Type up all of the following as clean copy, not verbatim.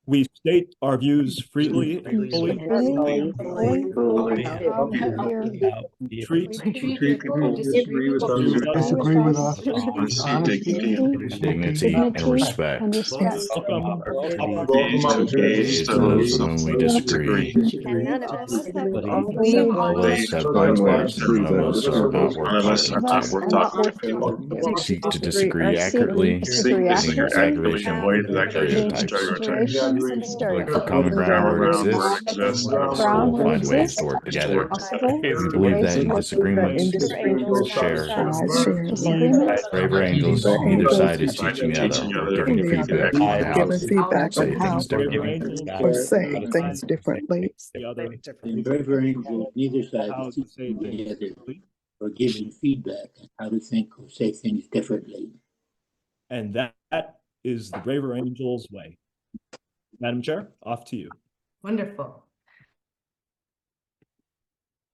We state our views freely and fully. Treat people who disagree with us with honesty, dignity, and respect. welcome to engage those whom we disagree. And none of us have All of us have blind spots, and none of us are not worth None of us are not worth talking to. Seek to disagree accurately, Seek to avoiding accurately exaggeration avoid and stereotypes. Look for common ground where it exists. We'll find ways to work together. We believe that in disagreements, we'll share. Braver angels, neither side is teaching the other or giving feedback on how to say things differently. or say things differently. In braver angels, neither side is teaching the other or giving feedback on how to think or say things differently. And that is the Braver Angels way. Madam Chair, off to you. Wonderful.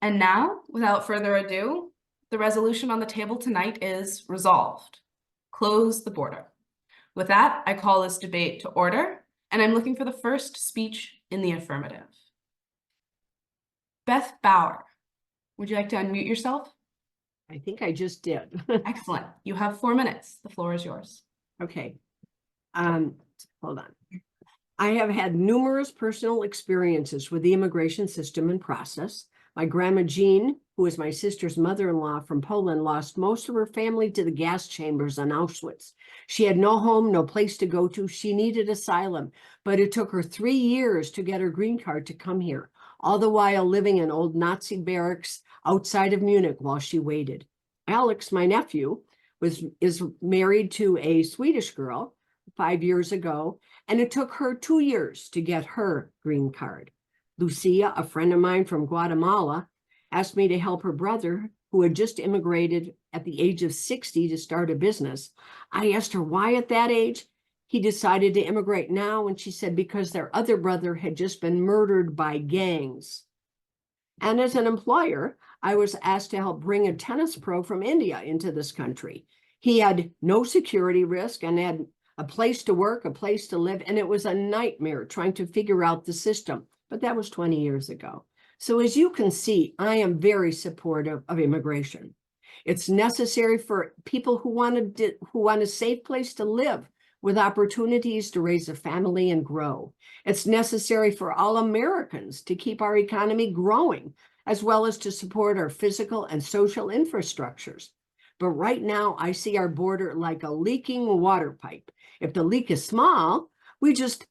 And now, without further ado, the resolution on the table tonight is resolved. Close the border. With that, I call this debate to order, and I'm looking for the first speech in the affirmative. Beth Bauer, would you like to unmute yourself? I think I just did. Excellent. You have 4 minutes. The floor is yours. Okay. Hold on. I have had numerous personal experiences with the immigration system and process. My grandma Jean, who is my sister's mother-in-law from Poland, lost most of her family to the gas chambers in Auschwitz. She had no home, no place to go to. She needed asylum, but it took her 3 years to get her green card to come here, all the while living in old Nazi barracks outside of Munich while she waited. Alex, my nephew, is married to a Swedish girl 5 years ago, and it took her 2 years to get her green card. Lucia, a friend of mine from Guatemala, asked me to help her brother, who had just immigrated at the age of 60 to start a business. I asked her why at that age he decided to immigrate now, and she said because their other brother had just been murdered by gangs. And as an employer, I was asked to help bring a tennis pro from India into this country. He had no security risk and had a place to work, a place to live, and it was a nightmare trying to figure out the system. But that was 20 years ago. So as you can see, I am very supportive of immigration. It's necessary for people who want a safe place to live with opportunities to raise a family and grow. It's necessary for all Americans to keep our economy growing, as well as to support our physical and social infrastructures. But right now, I see our border like a leaking water pipe. If the leak is small, just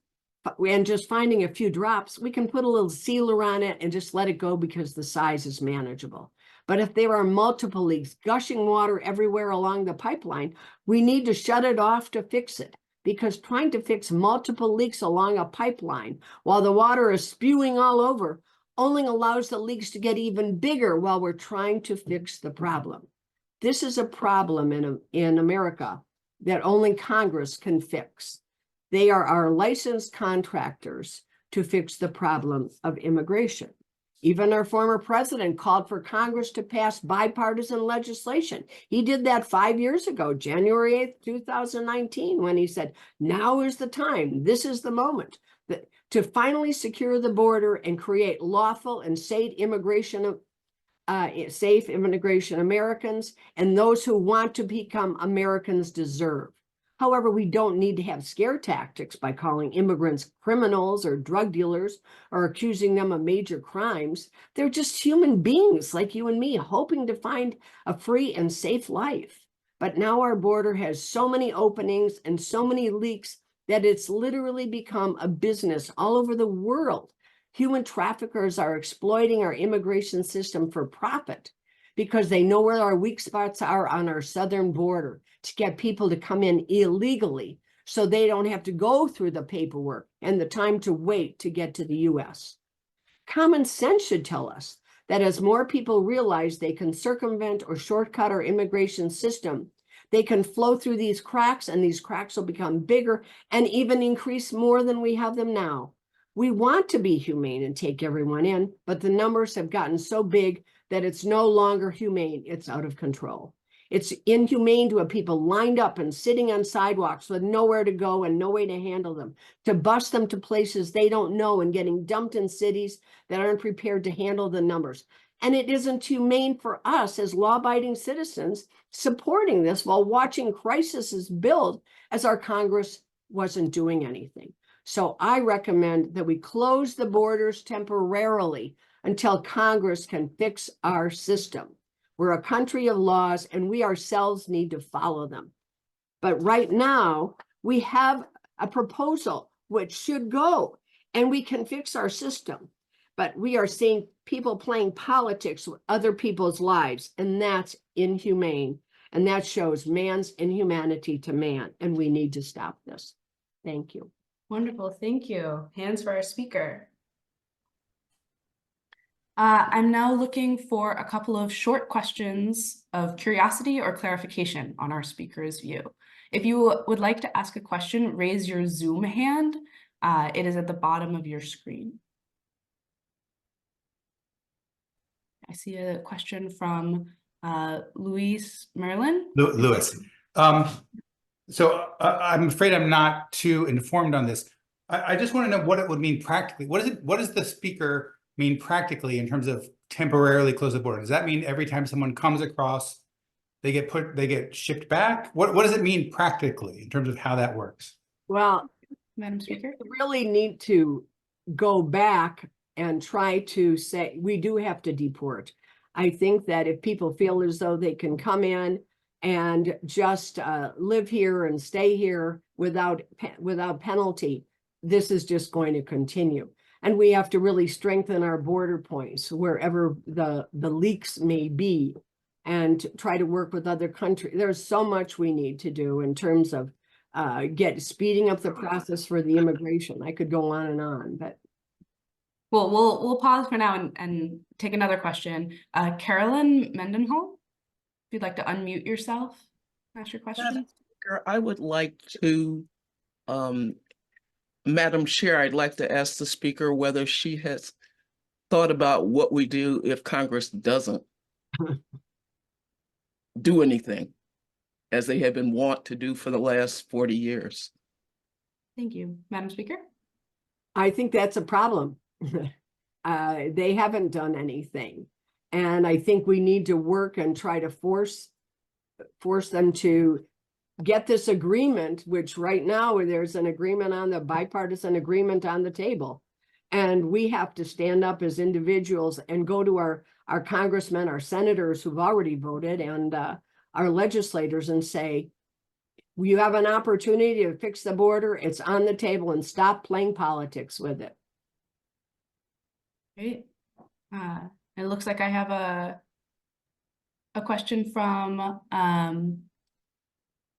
finding a few drops, we can put a little sealer on it and just let it go because the size is manageable. But if there are multiple leaks, gushing water everywhere along the pipeline, we need to shut it off to fix it, because trying to fix multiple leaks along a pipeline while the water is spewing all over only allows the leaks to get even bigger while we're trying to fix the problem. This is a problem in America that only Congress can fix. They are our licensed contractors to fix the problem of immigration. Even our former president called for Congress to pass bipartisan legislation. He did that 5 years ago, January 8th, 2019, when he said, now is the time, this is the moment to finally secure the border and create lawful and safe immigration Americans and those who want to become Americans deserve. However, we don't need to have scare tactics by calling immigrants criminals or drug dealers or accusing them of major crimes. They're just human beings like you and me, hoping to find a free and safe life. But now our border has so many openings and so many leaks that it's literally become a business all over the world. Human traffickers are exploiting our immigration system for profit because they know where our weak spots are on our southern border to get people to come in illegally so they don't have to go through the paperwork and the time to wait to get to the US. Common sense should tell us that as more people realize they can circumvent or shortcut our immigration system, they can flow through these cracks, and these cracks will become bigger and even increase more than we have them now. We want to be humane and take everyone in, but the numbers have gotten so big that it's no longer humane, it's out of control. It's inhumane to have people lined up and sitting on sidewalks with nowhere to go and no way to handle them, to bus them to places they don't know and getting dumped in cities that aren't prepared to handle the numbers. And it isn't humane for us as law-abiding citizens supporting this while watching crises build as our Congress wasn't doing anything. So I recommend that we close the borders temporarily until Congress can fix our system. We're a country of laws and we ourselves need to follow them. But right now, we have a proposal which should go and we can fix our system. But we are seeing people playing politics with other people's lives, and that's inhumane. And that shows man's inhumanity to man, and we need to stop this. Thank you. Wonderful, thank you. Hands for our speaker. I'm now looking for a couple of short questions of curiosity or clarification on our speaker's view. If you would like to ask a question, raise your Zoom hand. It is at the bottom of your screen. I see a question from Luis Merlin. Lewis. So I'm afraid I'm not too informed on this. I just want to know what it would mean practically. What does the speaker mean practically in terms of temporarily close the border? Does that mean every time someone comes across, they get shipped back? What does it mean practically in terms of how that works? Well, Madam Speaker, we really need to go back and try to say, we do have to deport. I think that if people feel as though they can come in and just live here and stay here without penalty, this is just going to continue. And we have to really strengthen our border points wherever the leaks may be and try to work with other countries. There's so much we need to do in terms of speeding up the process for the immigration. I could go on, but. well, we'll pause for now and take another question. Carolyn Mendenhall, if you'd like to unmute yourself, ask your question. I would like to, Madam Chair, I'd like to ask the speaker whether she has thought about what we do if Congress doesn't do anything, as they have been wont to do for the last 40 years. Thank you. Madam Speaker? I think that's a problem. They haven't done anything. And I think we need to work and try to force them to get this agreement, which right now there's an agreement on the bipartisan agreement on the table. And we have to stand up as individuals and go to our congressmen, our senators who've already voted, and our legislators and say, you have an opportunity to fix the border. It's on the table, and stop playing politics with it. Great. It looks like I have a question from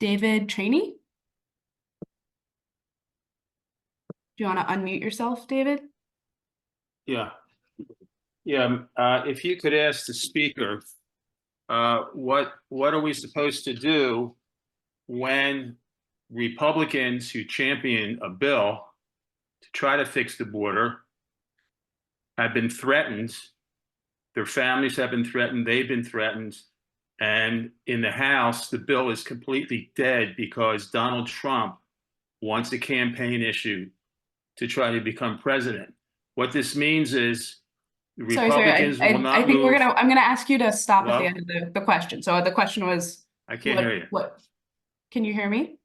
David Trainey. Do you want to unmute yourself, David? Yeah. If you could ask the speaker, what are we supposed to do when Republicans who champion a bill to try to fix the border have been threatened, their families have been threatened, they've been threatened, and in the House, the bill is completely dead because Donald Trump wants a campaign issue to try to become president. What this means is the Republicans will not I think move. I'm gonna ask you to stop at the end of the question. So the question was, I can't hear you. What? Can you hear me?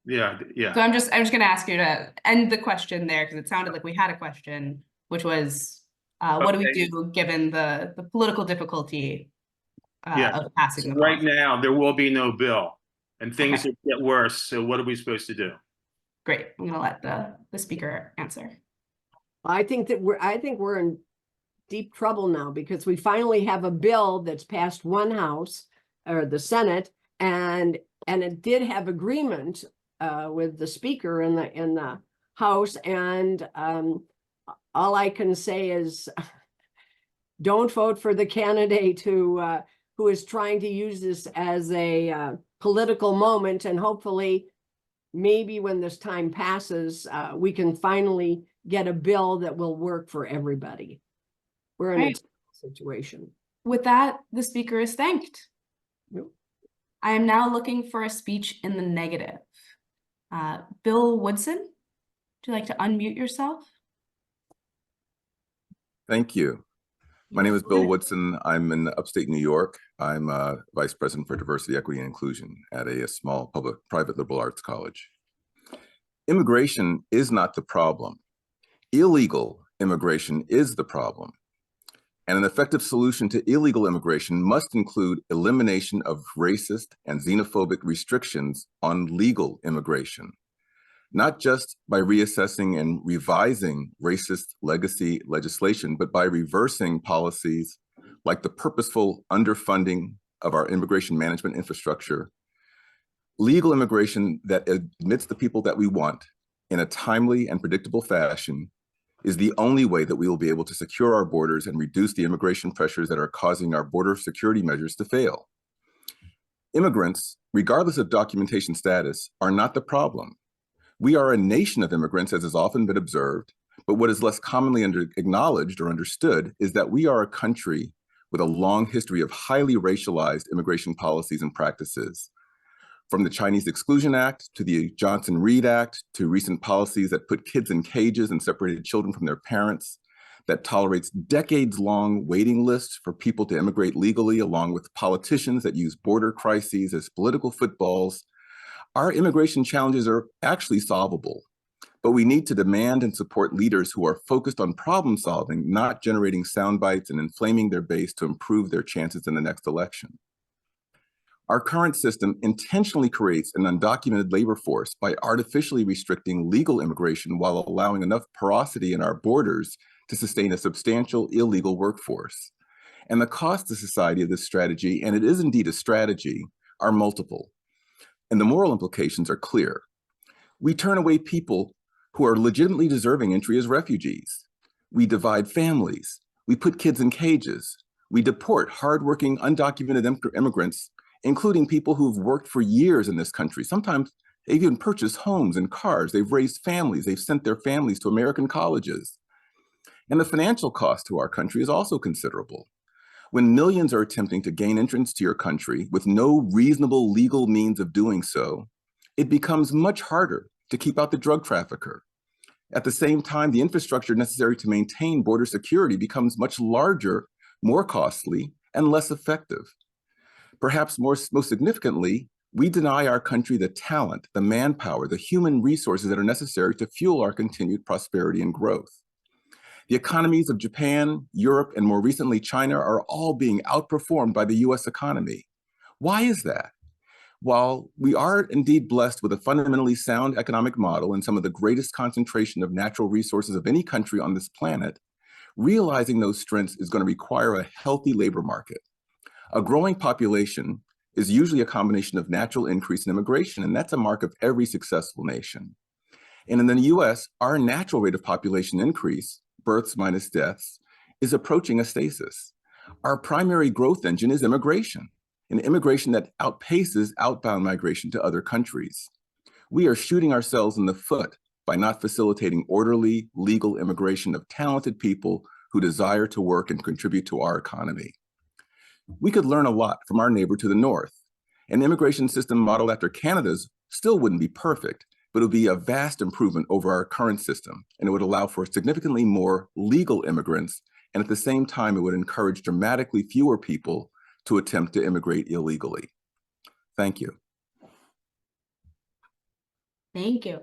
Yeah. So I'm just gonna ask you to end the question there because it sounded like we had a question, which was, what do we do given the political difficulty of passing the right now? There will be no bill, and things will get worse. So what are we supposed to do? Great. I'm gonna let the speaker answer. I think we're in deep trouble now because we finally have a bill that's passed one house or the Senate, and it did have agreement with the speaker in the House, and all I can say is don't vote for the candidate who is trying to use this as a political moment, and hopefully maybe when this time passes, we can finally get a bill that will work for everybody. We're in a situation. With that, the speaker is thanked. Yep. I am now looking for a speech in the negative. Bill Woodson, would you like to unmute yourself? Thank you. My name is Bill Woodson. I'm in upstate New York. I'm Vice President for Diversity, Equity, and Inclusion at a small private liberal arts college. Immigration is not the problem. Illegal immigration is the problem. And an effective solution to illegal immigration must include elimination of racist and xenophobic restrictions on legal immigration, not just by reassessing and revising racist legacy legislation, but by reversing policies like the purposeful underfunding of our immigration management infrastructure. Legal immigration that admits the people that we want in a timely and predictable fashion is the only way that we will be able to secure our borders and reduce the immigration pressures that are causing our border security measures to fail. Immigrants, regardless of documentation status, are not the problem. We are a nation of immigrants, as has often been observed, but what is less commonly acknowledged or understood is that we are a country with a long history of highly racialized immigration policies and practices. From the Chinese Exclusion Act to the Johnson-Reed Act to recent policies that put kids in cages and separated children from their parents, that tolerates decades-long waiting lists for people to immigrate legally, along with politicians that use border crises as political footballs. Our immigration challenges are actually solvable, but we need to demand and support leaders who are focused on problem solving, not generating sound bites and inflaming their base to improve their chances in the next election. Our current system intentionally creates an undocumented labor force by artificially restricting legal immigration while allowing enough porosity in our borders to sustain a substantial illegal workforce. And the cost to society of this strategy, and it is indeed a strategy, are multiple. And the moral implications are clear. We turn away people who are legitimately deserving entry as refugees. We divide families. We put kids in cages. We deport hardworking, undocumented immigrants, including people who've worked for years in this country. Sometimes they've even purchased homes and cars. They've raised families. They've sent their families to American colleges. And the financial cost to our country is also considerable. When millions are attempting to gain entrance to your country with no reasonable legal means of doing so, it becomes much harder to keep out the drug trafficker. At the same time, the infrastructure necessary to maintain border security becomes much larger, more costly, and less effective. Perhaps most significantly, we deny our country the talent, the manpower, the human resources that are necessary to fuel our continued prosperity and growth. The economies of Japan, Europe, and more recently China are all being outperformed by the US economy. Why is that? While we are indeed blessed with a fundamentally sound economic model and some of the greatest concentration of natural resources of any country on this planet, realizing those strengths is going to require a healthy labor market. A growing population is usually a combination of natural increase in immigration, and that's a mark of every successful nation. And in the US, our natural rate of population increase, births minus deaths, is approaching a stasis. Our primary growth engine is immigration, an immigration that outpaces outbound migration to other countries. We are shooting ourselves in the foot by not facilitating orderly, legal immigration of talented people who desire to work and contribute to our economy. We could learn a lot from our neighbor to the north. An immigration system modeled after Canada's still wouldn't be perfect, but it would be a vast improvement over our current system, and it would allow for significantly more legal immigrants, and at the same time, it would encourage dramatically fewer people to attempt to immigrate illegally. Thank you. Thank you.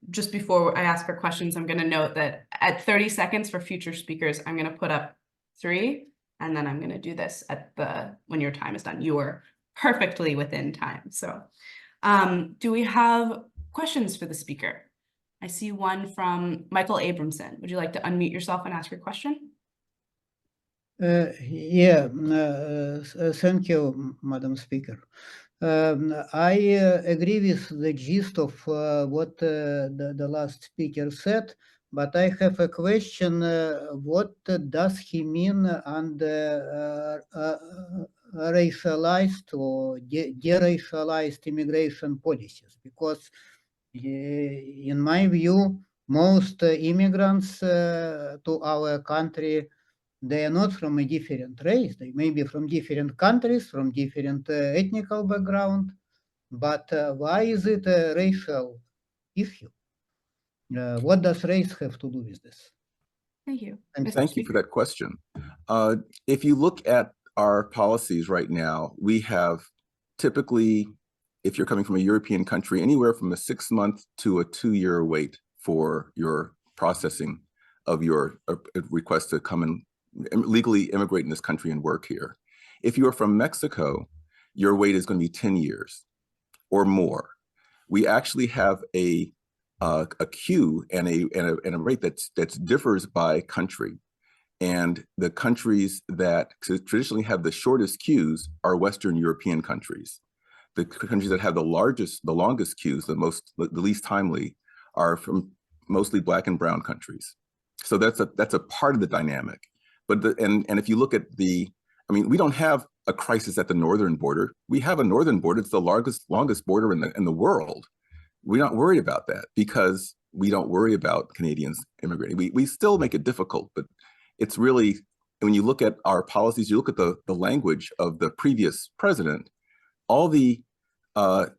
Just before I ask for questions, I'm going to note that at 30 seconds for future speakers, I'm going to put up 3, and then I'm going to do this at when your time is done. You are perfectly within time. So do we have questions for the speaker? I see one from Michael Abramson. Would you like to unmute yourself and ask your question? Thank you, Madam Speaker. I agree with the gist of what the last speaker said, but I have a question. What does he mean under racialized or de-racialized immigration policies? Because in my view, most immigrants to our country they are not from a different race. They may be from different countries, from different ethnical background. But why is it a racial issue? What does race have to do with this? Thank you. Thank you for that question. If you look at our policies right now, we have typically, if you're coming from a European country, anywhere from a 6-month to a 2-year wait for your processing of your request to come and legally immigrate in this country and work here. If you are from Mexico, your wait is going to be 10 years or more. We actually have a queue and a rate that differs by country. And the countries that traditionally have the shortest queues are Western European countries. The countries that have the longest queues, the least timely, are from mostly Black and brown countries. So that's a part of the dynamic. But and if you look at we don't have a crisis at the northern border. We have a northern border. It's the longest border in the world. We're not worried about that because we don't worry about Canadians immigrating. We still make it difficult, but it's really, when you look at our policies, you look at the language of the previous president, all the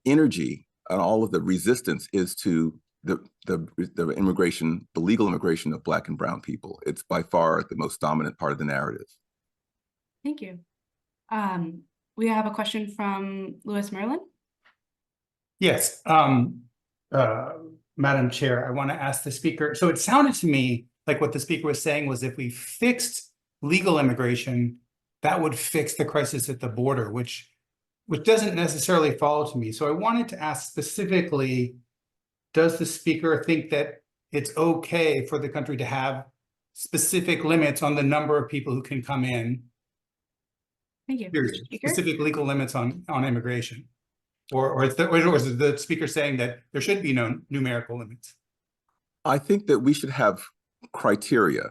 energy and all of the resistance is to the immigration, the legal immigration of Black and brown people. It's by far the most dominant part of the narrative. Thank you. We have a question from Louis Merlin. Yes, Madam Chair, I want to ask the speaker. So it sounded to me like what the speaker was saying was if we fixed legal immigration, that would fix the crisis at the border, which doesn't necessarily follow to me. So I wanted to ask specifically, does the speaker think that it's okay for the country to have specific limits on the number of people who can come in? Thank you. Specific legal limits on immigration? Or is the speaker saying that there should be no numerical limits? I think that we should have criteria.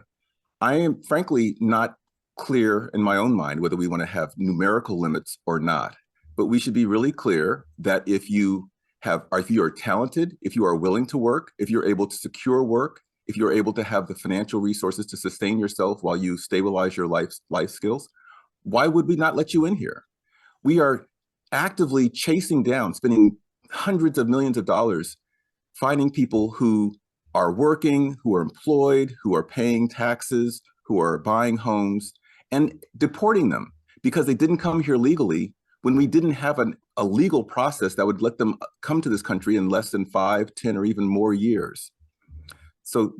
I am frankly not clear in my own mind whether we want to have numerical limits or not, but we should be really clear that if you are talented, if you are willing to work, if you're able to secure work, if you're able to have the financial resources to sustain yourself while you stabilize your life skills, why would we not let you in here? We are actively chasing down, spending hundreds of millions of dollars, finding people who are working, who are employed, who are paying taxes, who are buying homes, and deporting them because they didn't come here legally when we didn't have a legal process that would let them come to this country in less than 5, 10, or even more years. So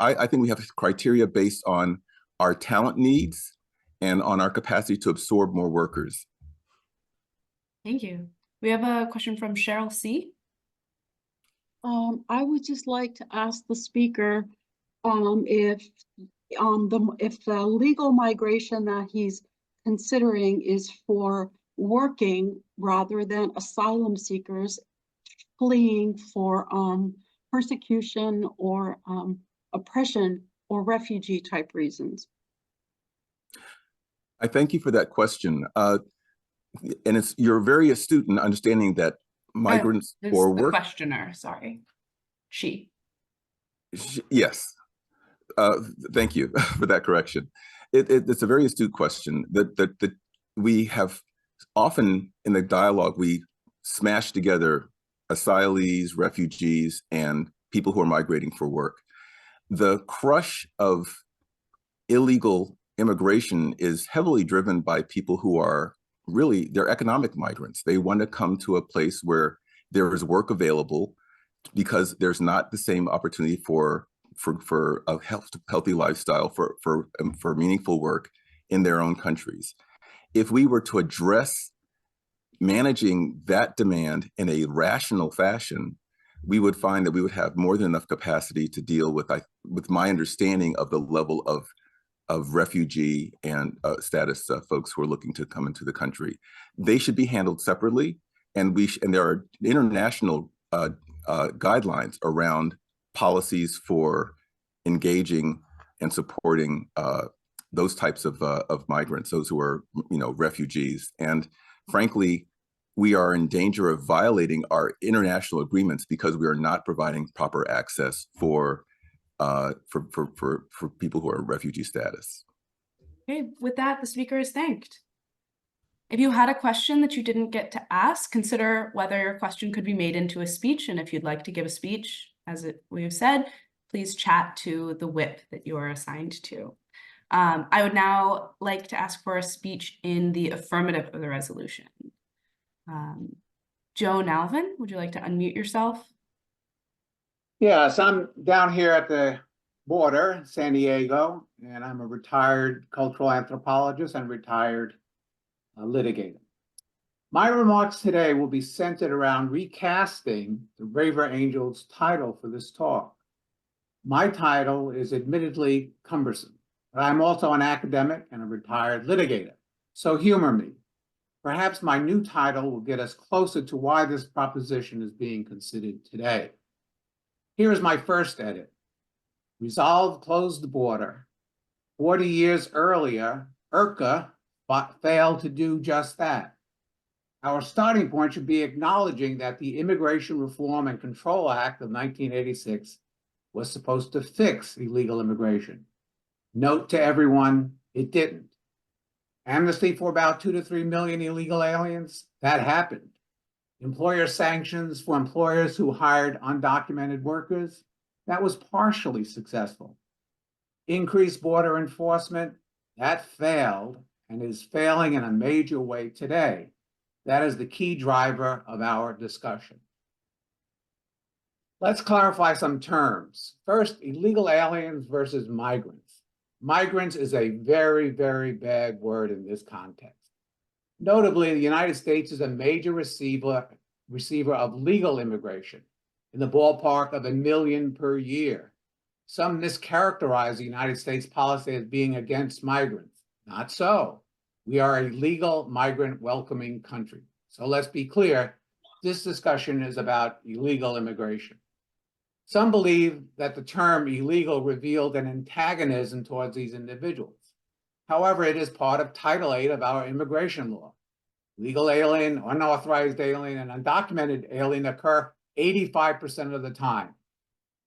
I think we have criteria based on our talent needs and on our capacity to absorb more workers. Thank you. We have a question from Cheryl C. I would just like to ask the speaker if the legal migration that he's considering is for working rather than asylum seekers fleeing for persecution or oppression or refugee type reasons. I thank you for that question. And you're very astute in understanding that migrants for work. The questioner, sorry. She. Yes. Thank you for that correction. It's a very astute question that we have often in the dialogue, we smash together asylees, refugees, and people who are migrating for work. The crush of illegal immigration is heavily driven by people who are really, they're economic migrants. They want to come to a place where there is work available because there's not the same opportunity for a healthy lifestyle, for meaningful work in their own countries. If we were to address managing that demand in a rational fashion, we would find that we would have more than enough capacity to deal with my understanding of the level of refugee and status folks who are looking to come into the country. They should be handled separately, and there are international guidelines around policies for engaging and supporting those types of migrants, those who are refugees. And frankly, we are in danger of violating our international agreements because we are not providing proper access for people who are refugee status. Okay, with that, the speaker is thanked. If you had a question that you didn't get to ask, consider whether your question could be made into a speech. And if you'd like to give a speech, as we have said, please chat to the whip that you are assigned to. I would now like to ask for a speech in the affirmative of the resolution. Joe Nalvin, would you like to unmute yourself? Yes, I'm down here at the border in San Diego, and I'm a retired cultural anthropologist and retired litigator. My remarks today will be centered around recasting the Braver Angels title for this talk. My title is admittedly cumbersome, but I'm also an academic and a retired litigator, so humor me. Perhaps my new title will get us closer to why this proposition is being considered today. Here is my first edit. Resolve close the border. 40 years earlier, IRCA failed to do just that. Our starting point should be acknowledging that the Immigration Reform and Control Act of 1986 was supposed to fix illegal immigration. Note to everyone, it didn't. Amnesty for about 2 to 3 million illegal aliens, that happened. Employer sanctions for employers who hired undocumented workers, that was partially successful. Increased border enforcement, that failed and is failing in a major way today. That is the key driver of our discussion. Let's clarify some terms. First, illegal aliens versus migrants. Migrants is a very, very bad word in this context. Notably, the United States is a major receiver of legal immigration in the ballpark of 1 million per year. Some mischaracterize the United States policy as being against migrants. Not so. We are a legal migrant welcoming country. So let's be clear, this discussion is about illegal immigration. Some believe that the term illegal revealed an antagonism towards these individuals. However, it is part of Title VIII of our immigration law. Legal alien, unauthorized alien, and undocumented alien occur 85% of the time.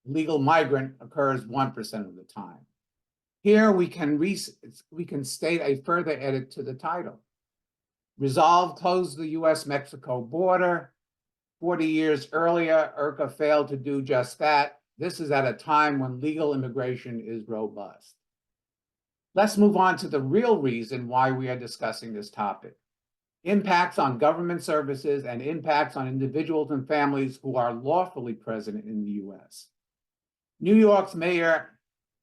Legal migrant occurs 1% of the time. Here we can state a further edit to the title. Resolve close the US-Mexico border. 40 years earlier, IRCA failed to do just that. This is at a time when legal immigration is robust. Let's move on to the real reason why we are discussing this topic. Impacts on government services and impacts on individuals and families who are lawfully present in the US. New York's Mayor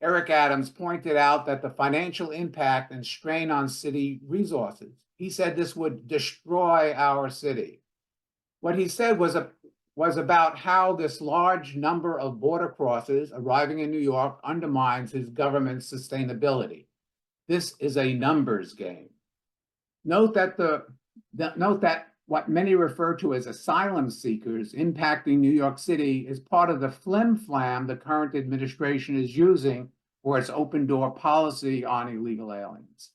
Eric Adams pointed out that the financial impact and strain on city resources. He said this would destroy our city. What he said was about how this large number of border crosses arriving in New York undermines his government's sustainability. This is a numbers game. Note that what many refer to as asylum seekers impacting New York City is part of the flim-flam the current administration is using for its open door policy on illegal aliens.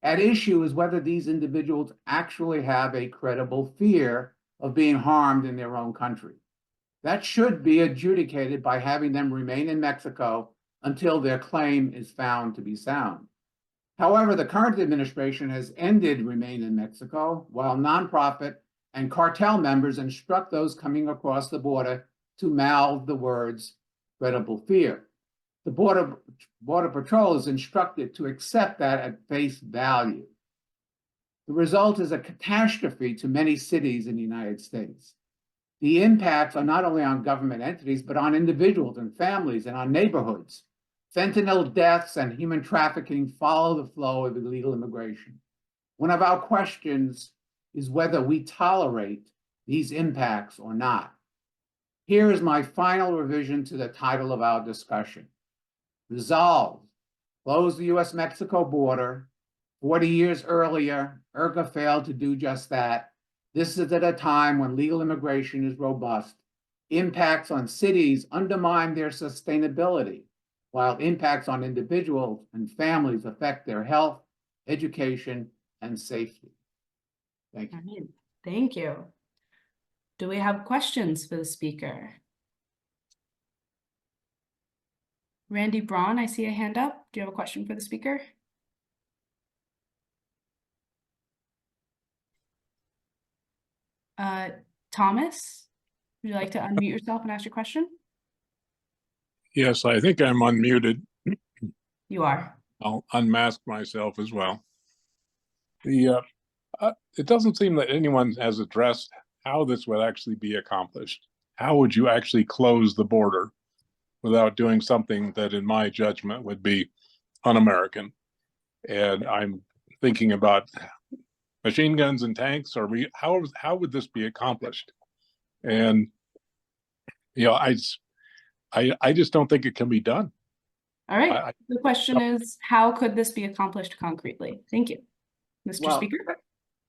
At issue is whether these individuals actually have a credible fear of being harmed in their own country. That should be adjudicated by having them remain in Mexico until their claim is found to be sound. However, the current administration has ended remain in Mexico, while nonprofit and cartel members instruct those coming across the border to mouth the words credible fear. The Border Patrol is instructed to accept that at face value. The result is a catastrophe to many cities in the United States. The impacts are not only on government entities, but on individuals and families and on neighborhoods. Fentanyl deaths and human trafficking follow the flow of illegal immigration. One of our questions is whether we tolerate these impacts or not. Here is my final revision to the title of our discussion. Resolve, close the US-Mexico border. 40 years earlier, IRCA failed to do just that. This is at a time when legal immigration is robust. Impacts on cities undermine their sustainability, while impacts on individuals and families affect their health, education, and safety. Thank you. All right. Thank you. Do we have questions for the speaker? Randy Braun, I see a hand up. Do you have a question for the speaker? Thomas, would you like to unmute yourself and ask your question? Yes, I think I'm unmuted. You are. I'll unmask myself as well. It doesn't seem that anyone has addressed how this would actually be accomplished. How would you actually close the border without doing something that, in my judgment, would be un-American? And I'm thinking about machine guns and tanks. How would this be accomplished? And I just don't think it can be done. All right. The question is, how could this be accomplished concretely? Thank you. Mr. Speaker?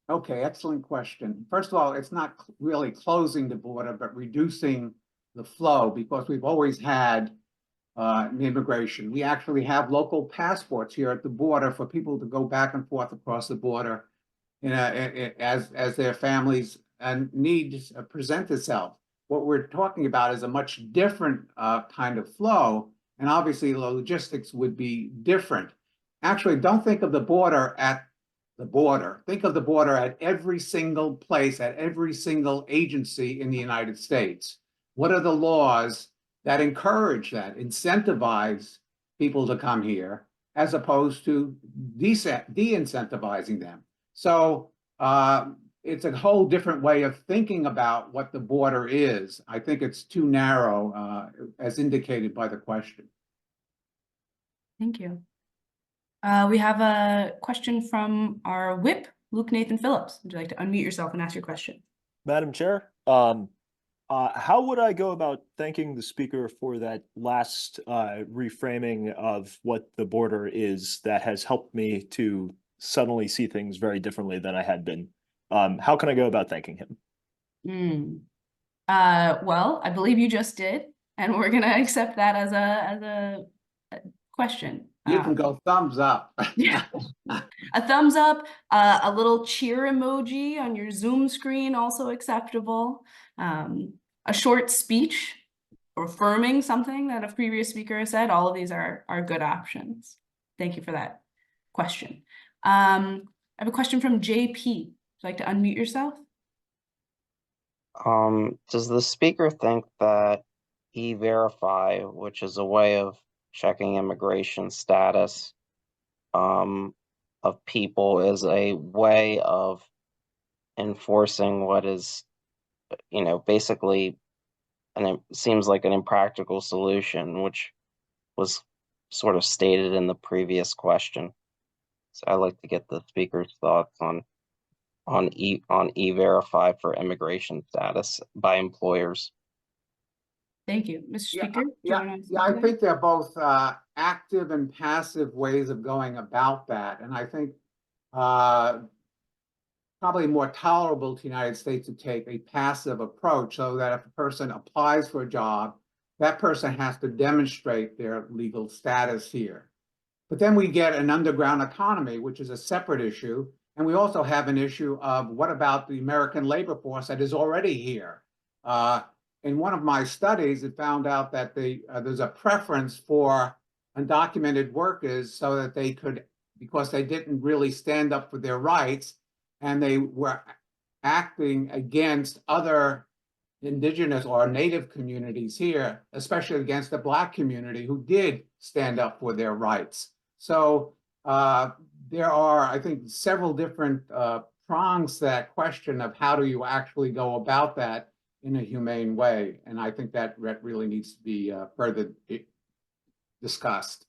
Okay, excellent question. First of all, it's not really closing the border, but reducing the flow, because we've always had immigration. We actually have local passports here at the border for people to go back and forth across the border, as their families and needs present itself. What we're talking about is a much different kind of flow, and obviously the logistics would be different. Actually, don't think of the border at the border. Think of the border at every single place, at every single agency in the United States. What are the laws that encourage that, incentivize people to come here, as opposed to de-incentivizing them? So it's a whole different way of thinking about what the border is. I think it's too narrow, as indicated by the question. Thank you. We have a question from our whip, Luke Nathan Phillips. Would you like to unmute yourself and ask your question? Madam Chair, how would I go about thanking the speaker for that last reframing of what the border is that has helped me to suddenly see things very differently than I had been? How can I go about thanking him? Well, I believe you just did, and we're gonna accept that as a question. You can go thumbs up. Yeah. A thumbs up, a little cheer emoji on your Zoom screen, also acceptable. A short speech affirming something that a previous speaker has said. All of these are good options. Thank you for that question. I have a question from JP. Would you like to unmute yourself? Does the speaker think that E-Verify, which is a way of checking immigration status of people, is a way of enforcing what is, basically, and it seems like an impractical solution, which was sort of stated in the previous question? So I'd like to get the speaker's thoughts on E-Verify for immigration status by employers. Thank you. Mr. Speaker? I think they're both active and passive ways of going about that. And I think probably more tolerable to the United States to take a passive approach, so that if a person applies for a job, that person has to demonstrate their legal status here. But then we get an underground economy, which is a separate issue. And we also have an issue of what about the American labor force that is already here? In one of my studies, it found out that there's a preference for undocumented workers, so that they could, because they didn't really stand up for their rights, and they were acting against other indigenous or native communities here, especially against the Black community who did stand up for their rights. So there are, I think, several different prongs to that question of how do you actually go about that in a humane way. And I think that really needs to be further discussed.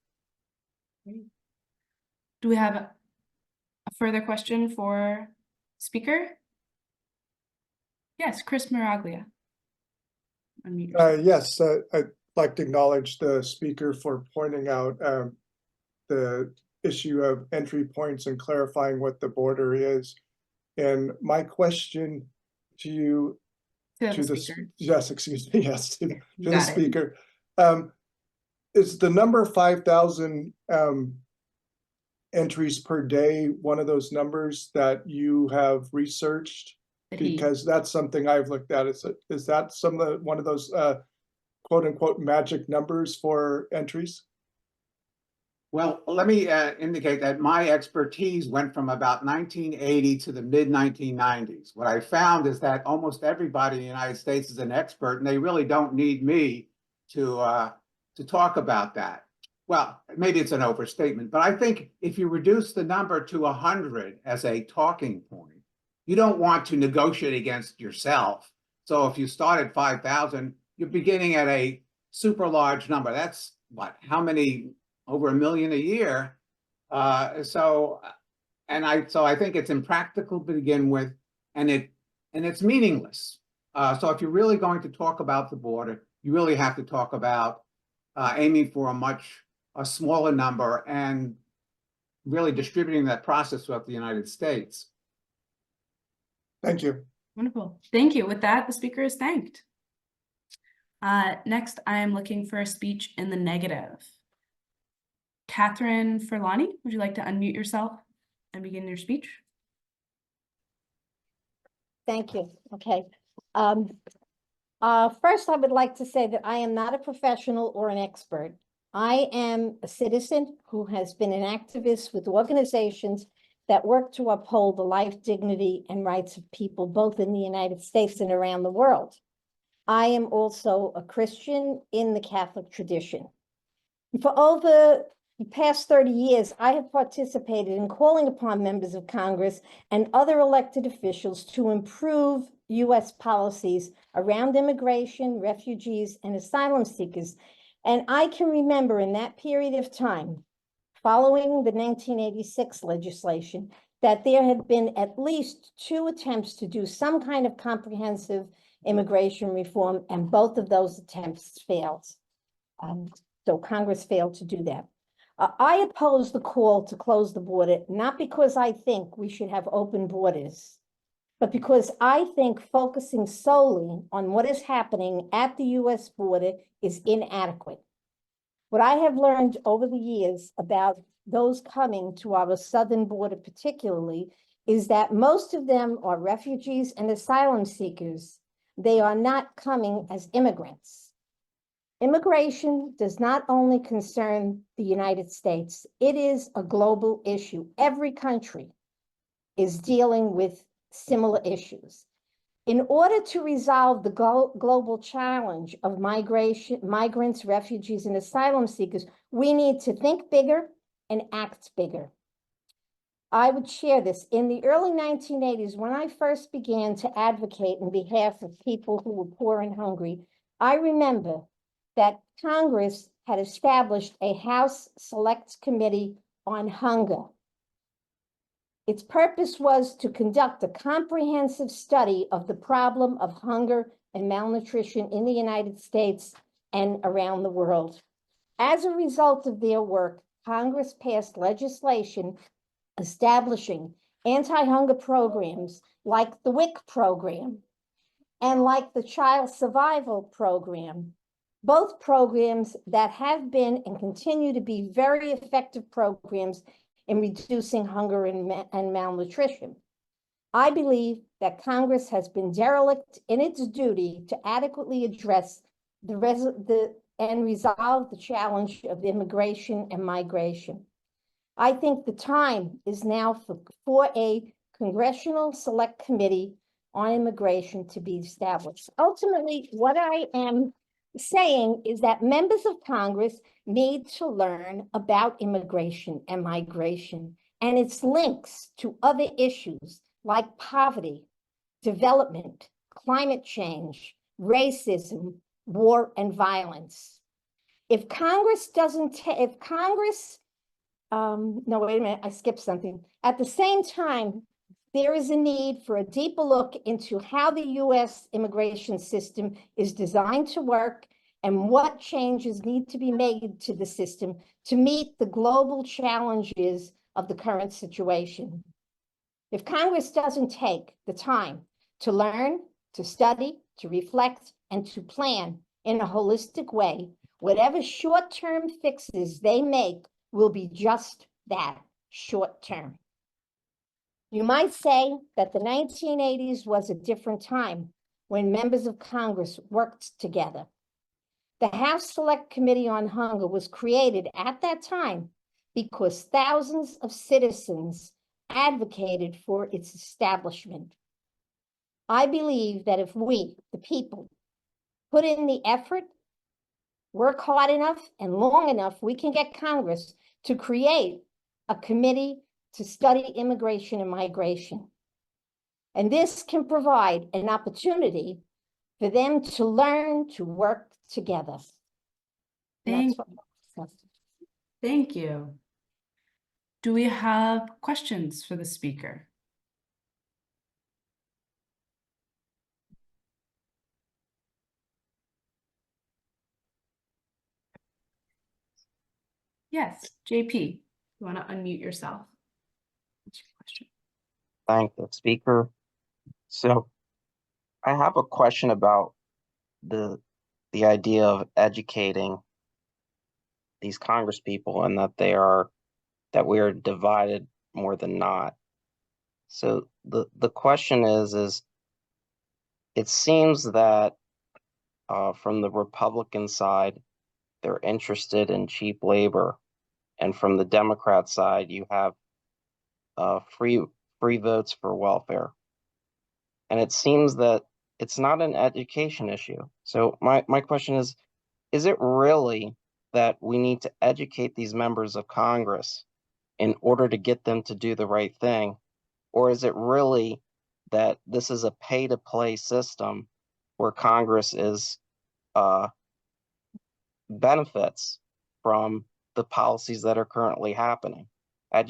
Do we have a further question for speaker? Yes, Chris Miraglia. Yes, I'd like to acknowledge the speaker for pointing out the issue of entry points and clarifying what the border is. And my question to you, to the speaker, is the number 5,000 entries per day one of those numbers that you have researched? Because that's something I've looked at. Is that one of those quote unquote magic numbers for entries? Well, let me indicate that my expertise went from about 1980 to the mid 1990s. What I found is that almost everybody in the United States is an expert, and they really don't need me to talk about that. Well, maybe it's an overstatement, but I think if you reduce the number to 100 as a talking point, you don't want to negotiate against yourself. So if you start at 5,000, you're beginning at a super large number. That's what? How many? Over 1 million a year. So I think it's impractical to begin with, and it's meaningless. So if you're really going to talk about the border, you really have to talk about aiming for a smaller number and really distributing that process throughout the United States. Thank you. Wonderful. Thank you. With that, the speaker is thanked. Next, I am looking for a speech in the negative. Catherine Furlani, would you like to unmute yourself and begin your speech? Thank you. Okay. First, I would like to say that I am not a professional or an expert. I am a citizen who has been an activist with organizations that work to uphold the life, dignity, and rights of people, both in the United States and around the world. I am also a Christian in the Catholic tradition. For over the past 30 years, I have participated in calling upon members of Congress and other elected officials to improve U.S. policies around immigration, refugees, and asylum seekers. And I can remember in that period of time, following the 1986 legislation, that there had been at least 2 attempts to do some kind of comprehensive immigration reform, and both of those attempts failed. So Congress failed to do that. I oppose the call to close the border, not because I think we should have open borders, but because I think focusing solely on what is happening at the U.S. border is inadequate. What I have learned over the years about those coming to our southern border particularly is that most of them are refugees and asylum seekers. They are not coming as immigrants. Immigration does not only concern the United States, it is a global issue. Every country is dealing with similar issues. In order to resolve the global challenge of migration, migrants, refugees, and asylum seekers, we need to think bigger and act bigger. I would share this. In the early 1980s, when I first began to advocate on behalf of people who were poor and hungry, I remember that Congress had established a House Select Committee on Hunger. Its purpose was to conduct a comprehensive study of the problem of hunger and malnutrition in the United States and around the world. As a result of their work, Congress passed legislation establishing anti-hunger programs like the WIC program and like the Child Survival Program, both programs that have been and continue to be very effective programs in reducing hunger and malnutrition. I believe that Congress has been derelict in its duty to adequately address and resolve the challenge of immigration and migration. I think the time is now for a Congressional Select Committee on Immigration to be established. Ultimately, what I am saying is that members of Congress need to learn about immigration and migration and its links to other issues like poverty, development, climate change, racism, war, and violence. If Congress no, wait a minute, I skipped something. At the same time, there is a need for a deeper look into how the U.S. immigration system is designed to work and what changes need to be made to the system to meet the global challenges of the current situation. If Congress doesn't take the time to learn, to study, to reflect, and to plan in a holistic way, whatever short-term fixes they make will be just that, short-term. You might say that the 1980s was a different time when members of Congress worked together. The House Select Committee on Hunger was created at that time because thousands of citizens advocated for its establishment. I believe that if we, the people, put in the effort, work hard enough and long enough, we can get Congress to create a committee to study immigration and migration. And this can provide an opportunity for them to learn to work together. Thank you. Do we have questions for the speaker? Yes, JP, you want to unmute yourself? What's your question? Thank the speaker. So I have a question about the idea of educating these Congress people and that we are divided more than not. So the question is it seems that from the Republican side, they're interested in cheap labor, and from the Democrat side, you have free votes for welfare. And it seems that it's not an education issue. So my question is it really that we need to educate these members of Congress in order to get them to do the right thing? Or is it really that this is a pay-to-play system where Congress is benefits from the policies that are currently happening? I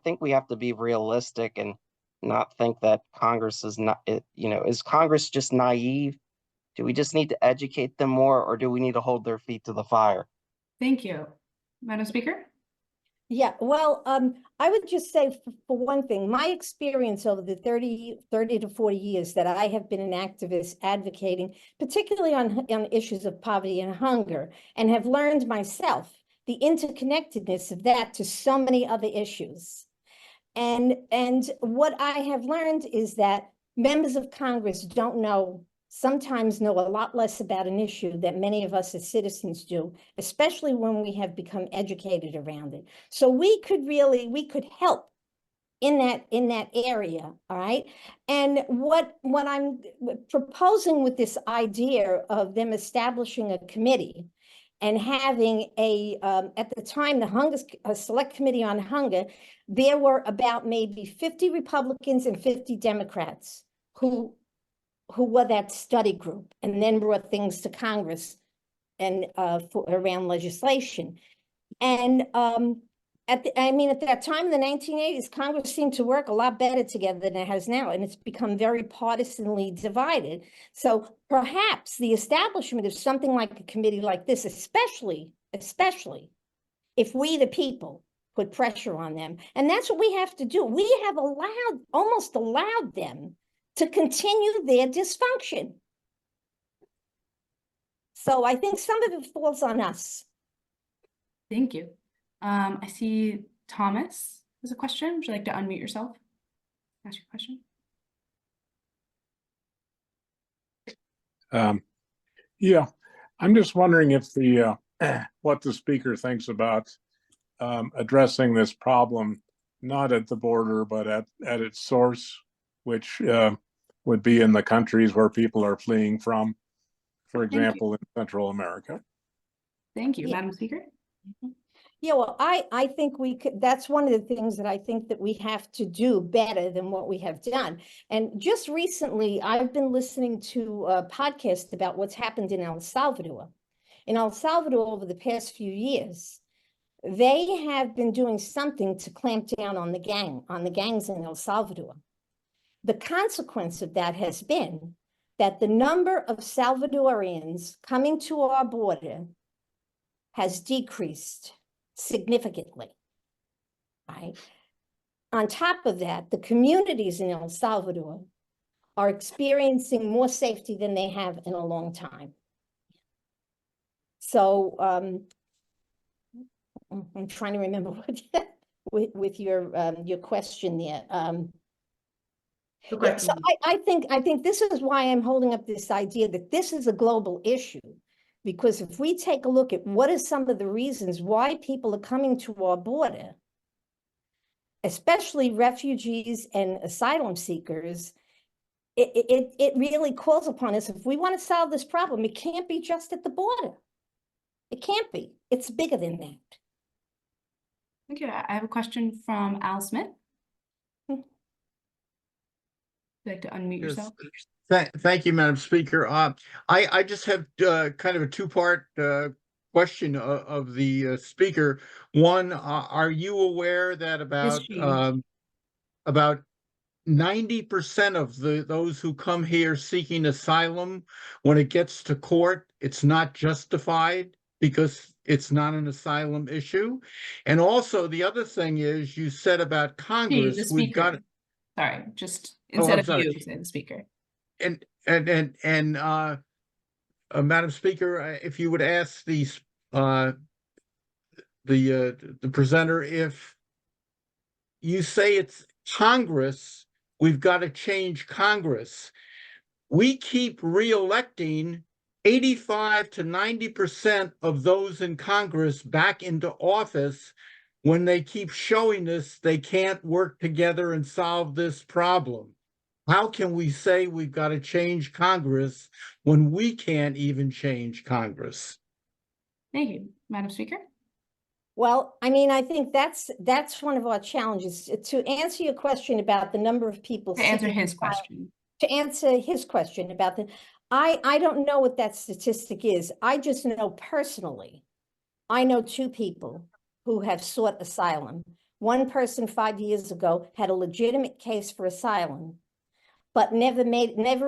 think we have to be realistic and not think that Congress is not, is Congress just naive? Do we just need to educate them more, or do we need to hold their feet to the fire? Thank you. Madam Speaker? Yeah, well, I would just say for one thing, my experience over the 30 to 40 years that I have been an activist advocating, particularly on issues of poverty and hunger, and have learned myself the interconnectedness of that to so many other issues. And what I have learned is that members of Congress sometimes know a lot less about an issue that many of us as citizens do, especially when we have become educated around it. So we could help in that area, all right? And what I'm proposing with this idea of them establishing a committee and having at the time, the Select Committee on Hunger, there were about maybe 50 Republicans and 50 Democrats who were that study group and then brought things to Congress and around legislation. And at that time in the 1980s, Congress seemed to work a lot better together than it has now, and it's become very partisanly divided. So perhaps the establishment of something like a committee like this, especially if we, the people, put pressure on them, and that's what we have to do. We have almost allowed them to continue their dysfunction. So I think some of it falls on us. Thank you. I see Thomas has a question. Would you like to unmute yourself? Ask your question. Yeah, I'm just wondering if what the speaker thinks about addressing this problem, not at the border, but at its source, which would be in the countries where people are fleeing from, for example, in Central America. Thank you, Madam Speaker. Yeah, well, I think that's one of the things that I think that we have to do better than what we have done. And just recently, I've been listening to a podcast about what's happened in El Salvador. In El Salvador over the past few years, they have been doing something to clamp down on the gangs in El Salvador. The consequence of that has been that the number of Salvadorians coming to our border has decreased significantly, right? On top of that, the communities in El Salvador are experiencing more safety than they have in a long time. So I'm trying to remember what with your question there. So I think this is why I'm holding up this idea that this is a global issue, Because if we take a look at what are some of the reasons why people are coming to our border, especially refugees and asylum seekers, it really calls upon us. If we want to solve this problem, it can't be just at the border. It can't be. It's bigger than that. Thank you. I have a question from Al Smith. Would you like to unmute yourself? Thank you, Madam Speaker. I just have kind of a two-part question of the speaker. One, are you aware that about 90% of those who come here seeking asylum, when it gets to court, it's not justified because it's not an asylum issue? And also, the other thing is, you said about Congress, we've got. Sorry, just instead of you, say the speaker. And Madam Speaker, if you would ask the presenter, if you say it's Congress, we've got to change Congress. We keep re-electing 85 to 90% of those in Congress back into office when they keep showing us they can't work together and solve this problem. How can we say we've got to change Congress when we can't even change Congress? Thank you, Madam Speaker. Well, I mean, I think that's one of our challenges. To answer your question about the number of people. To answer his question. To answer his question about I don't know what that statistic is. I just know personally, I know two people who have sought asylum. One person 5 years ago had a legitimate case for asylum, but never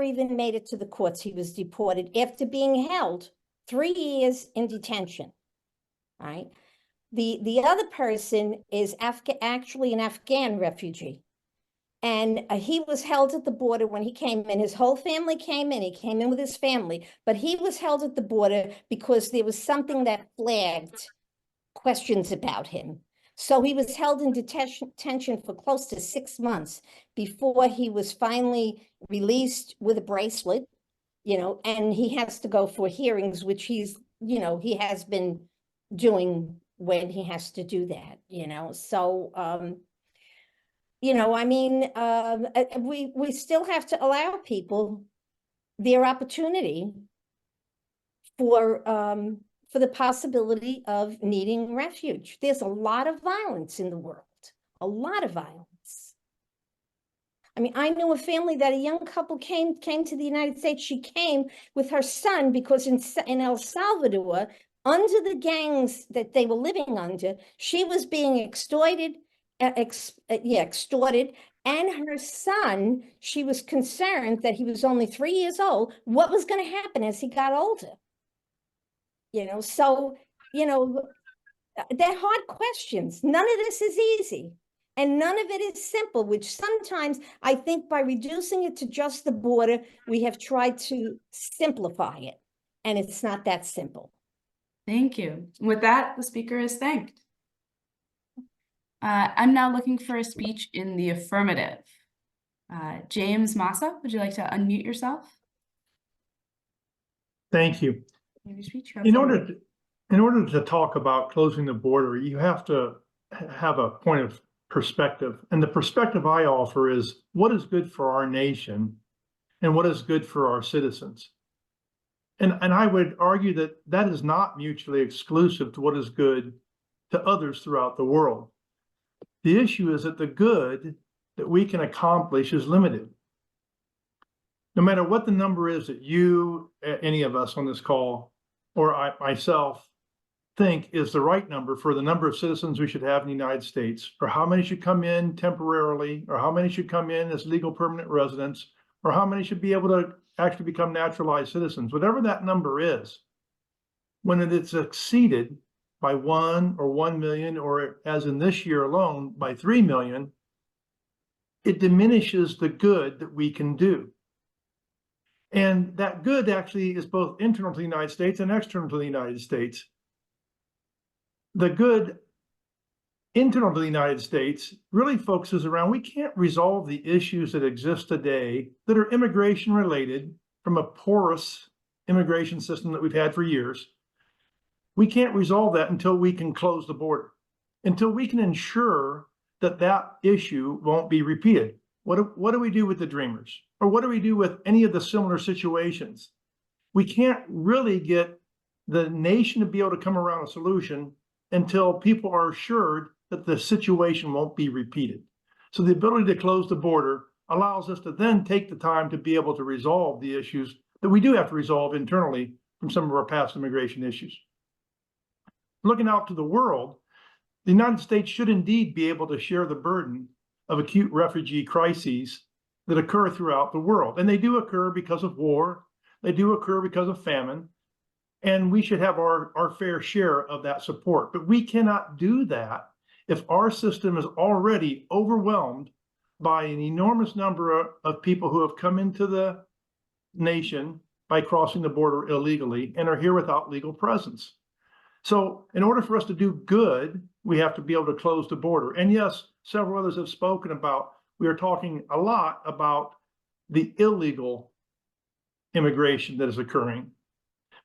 even made it to the courts. He was deported after being held 3 years in detention, right? The other person is actually an Afghan refugee. And he was held at the border when he came in. His whole family came in. He came in with his family. But he was held at the border because there was something that flagged questions about him. So he was held in detention for close to 6 months before he was finally released with a bracelet, and he has to go for hearings, which he has been doing when he has to do that, So, I mean, we still have to allow people their opportunity for the possibility of needing refuge. There's a lot of violence in the world, a lot of violence. I mean, I knew a family that a young couple came to the United States. She came with her son because in El Salvador, under the gangs that they were living under, she was being extorted, and her son, she was concerned that he was only 3 years old. What was going to happen as he got older? So, they're hard questions. None of this is easy. And none of it is simple, which sometimes I think by reducing it to just the border, we have tried to simplify it. And it's not that simple. Thank you. With that, the speaker is thanked. I'm now looking for a speech in the affirmative. James Massa, would you like to unmute yourself? Thank you. In order to talk about closing the border, you have to have a point of perspective. And the perspective I offer is what is good for our nation and what is good for our citizens. And I would argue that that is not mutually exclusive to what is good to others throughout the world. The issue is that the good that we can accomplish is limited. No matter what the number is that you, any of us on this call, or myself think is the right number for the number of citizens we should have in the United States, or how many should come in temporarily, or how many should come in as legal permanent residents, or how many should be able to actually become naturalized citizens, whatever that number is, when it is exceeded by 1 or 1 million, or as in this year alone, by 3 million, it diminishes the good that we can do. And that good actually is both internal to the United States and external to the United States. The good internal to the United States really focuses around, we can't resolve the issues that exist today that are immigration related from a porous immigration system that we've had for years. We can't resolve that until we can close the border, until we can ensure that that issue won't be repeated. What do we do with the Dreamers? Or what do we do with any of the similar situations? We can't really get the nation to be able to come around a solution until people are assured that the situation won't be repeated. So the ability to close the border allows us to then take the time to be able to resolve the issues that we do have to resolve internally from some of our past immigration issues. Looking out to the world, the United States should indeed be able to share the burden of acute refugee crises that occur throughout the world. And they do occur because of war, they do occur because of famine, and we should have our fair share of that support. But we cannot do that if our system is already overwhelmed by an enormous number of people who have come into the nation by crossing the border illegally and are here without legal presence. So in order for us to do good, we have to be able to close the border. And yes, several others have spoken about, we are talking a lot about the illegal immigration that is occurring.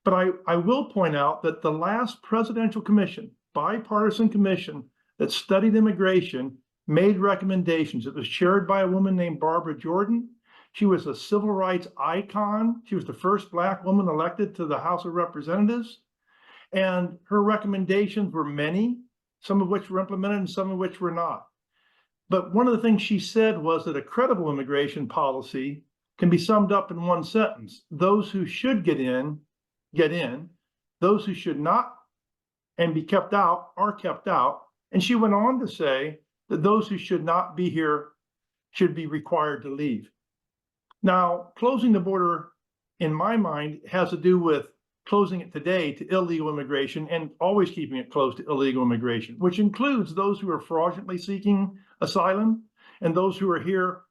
But I will point out that the last presidential commission, bipartisan commission that studied immigration, made recommendations. It was chaired by a woman named Barbara Jordan. She was a civil rights icon. She was the first Black woman elected to the House of Representatives. And her recommendations were many, some of which were implemented and some of which were not. But one of the things she said was that a credible immigration policy can be summed up in one sentence. Those who should get in. Those who should not and be kept out are kept out. And she went on to say that those who should not be here should be required to leave. Now, closing the border, in my mind, has to do with closing it today to illegal immigration and always keeping it closed to illegal immigration, which includes those who are fraudulently seeking asylum and those who are here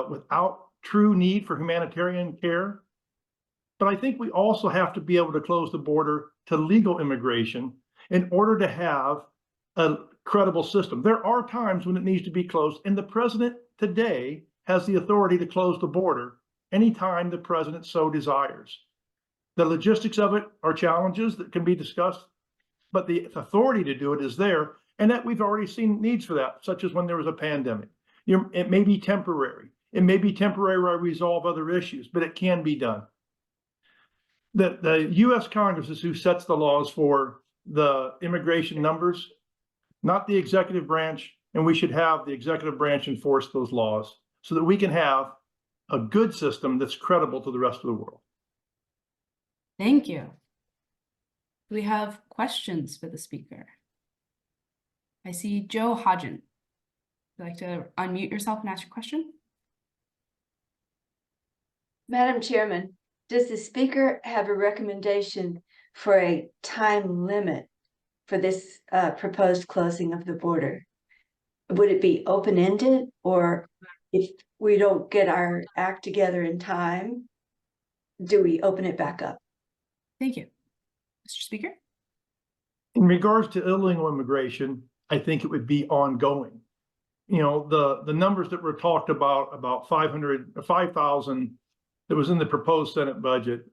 without true need for humanitarian care. But I think we also have to be able to close the border to legal immigration in order to have a credible system. There are times when it needs to be closed, and the president today has the authority to close the border anytime the president so desires. The logistics of it are challenges that can be discussed, but the authority to do it is there, and that we've already seen needs for that, such as when there was a pandemic. It may be temporary. It may be temporary to resolve other issues, but it can be done. The U.S. Congress is who sets the laws for the immigration numbers, not the executive branch, and we should have the executive branch enforce those laws so that we can have a good system that's credible to the rest of the world. Thank you. Do we have questions for the speaker? I see Joe Hodgen. Would you like to unmute yourself and ask your question? Madam Chairman, does the speaker have a recommendation for a time limit for this proposed closing of the border? Would it be open-ended, or if we don't get our act together in time, do we open it back up? Thank you. Mr. Speaker? In regards to illegal immigration, I think it would be ongoing. You know, the numbers that were talked about 5,000 that was in the proposed Senate budget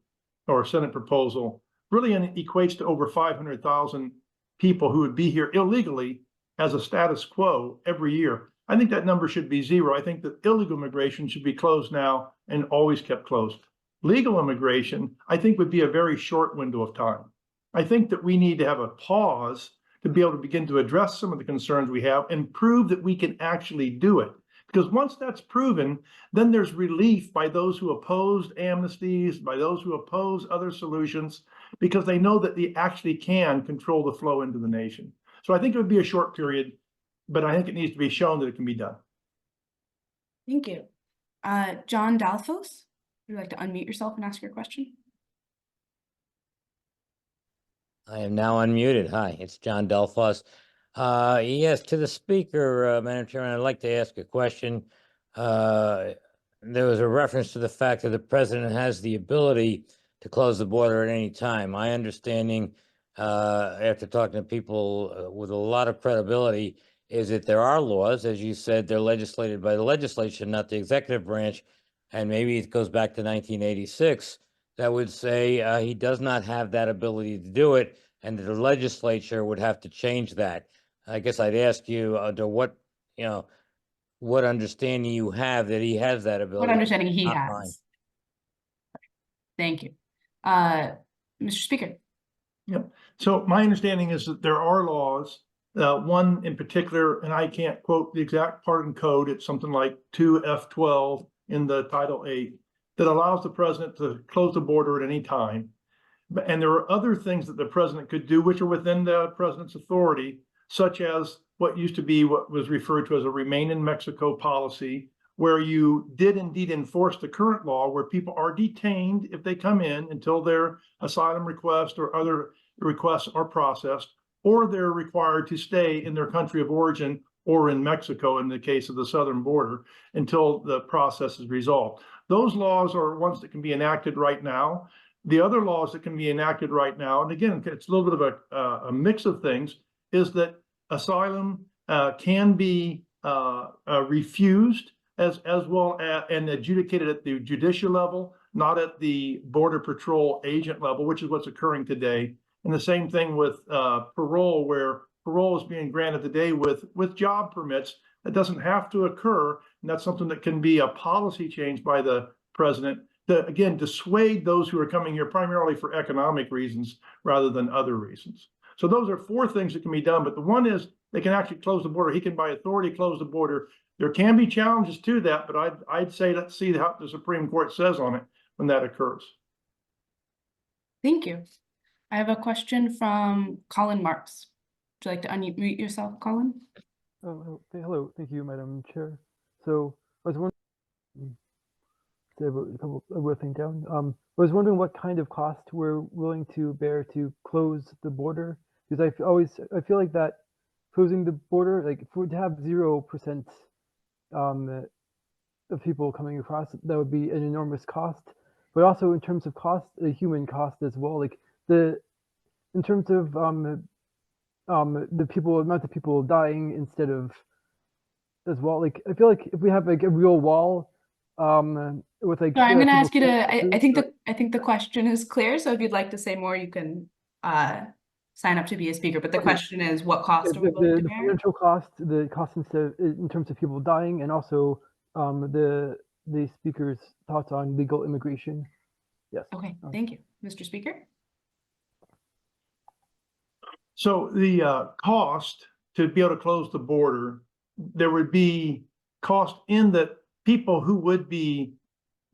or Senate proposal, really equates to over 500,000 people who would be here illegally as a status quo every year. I think that number should be zero. I think that illegal immigration should be closed now and always kept closed. Legal immigration, I think, would be a very short window of time. I think that we need to have a pause to be able to begin to address some of the concerns we have and prove that we can actually do it. Because once that's proven, then there's relief by those who opposed amnesties, by those who oppose other solutions, because they know that they actually can control the flow into the nation. So I think it would be a short period, but I think it needs to be shown that it can be done. Thank you. John Dalfos, would you like to unmute yourself and ask your question? I am now unmuted. Hi, it's John Delphos. Yes, to the speaker, Madam Chairman, I'd like to ask a question. There was a reference to the fact that the president has the ability to close the border at any time. My understanding, after talking to people with a lot of credibility, is that there are laws, as you said, they're legislated by the legislature, not the executive branch, and maybe it goes back to 1986, that would say he does not have that ability to do it, and that the legislature would have to change that. I guess I'd ask you to what, what understanding you have that he has that ability. What understanding he not has. mine. Thank you. Mr. Speaker. Yep. So my understanding is that there are laws, one in particular, and I can't quote the exact part in code, it's something like 2F12 in the Title 8, that allows the president to close the border at any time. And there are other things that the president could do which are within the president's authority, such as what used to be what was referred to as a remain in Mexico policy, where you did indeed enforce the current law where people are detained if they come in until their asylum request or other requests are processed, or they're required to stay in their country of origin or in Mexico in the case of the southern border until the process is resolved. Those laws are ones that can be enacted right now. The other laws that can be enacted right now, and again, it's a little bit of a mix of things, is that asylum can be refused as well and adjudicated at the judicial level, not at the Border Patrol agent level, which is what's occurring today. And the same thing with parole, where parole is being granted today with job permits. That doesn't have to occur, and that's something that can be a policy change by the president to, again, dissuade those who are coming here primarily for economic reasons rather than other reasons. So those are 4 things that can be done, but the one is they can actually close the border. He can by authority close the border. There can be challenges to that, but I'd say let's see how the Supreme Court says on it when that occurs. Thank you. I have a question from Colin Marks. Would you like to unmute yourself, Colin? Oh, hello. Thank you, Madam Chair. So I was wondering, a couple of things down. I was wondering what kind of cost we're willing to bear to close the border, because I feel like that closing the border, like if we would have 0% of people coming across, that would be an enormous cost. But also in terms of cost, the human cost as well, like in terms of the amount of people dying instead of as well. Like I feel like if we have like a real wall, with like. So I'm going to ask you to. I think the question is clear. So if you'd like to say more, you can sign up to be a speaker. But the question is, what cost are we willing to The bear? financial cost, the cost in terms of people dying, and also the speaker's thoughts on legal immigration. Yes. Okay. Thank you, Mr. Speaker. So the cost to be able to close the border, there would be cost in that people who would be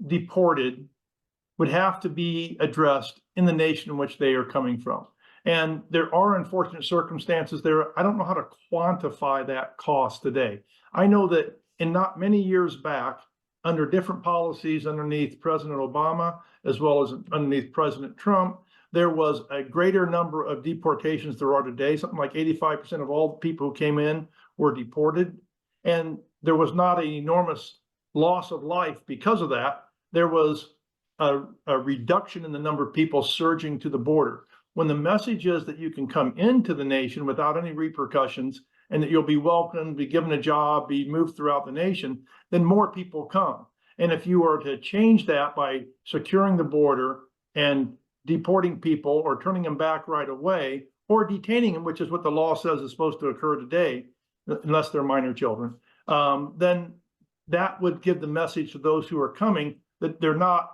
deported would have to be addressed in the nation in which they are coming from. And there are unfortunate circumstances there. I don't know how to quantify that cost today. I know that in not many years back, under different policies underneath President Obama, as well as underneath President Trump, there was a greater number of deportations there are today. Something like 85% of all the people who came in were deported. And there was not an enormous loss of life because of that. There was a reduction in the number of people surging to the border. When the message is that you can come into the nation without any repercussions and that you'll be welcomed, be given a job, be moved throughout the nation, then more people come. And if you are to change that by securing the border and deporting people or turning them back right away or detaining them, which is what the law says is supposed to occur today, unless they're minor children, then that would give the message to those who are coming that they're not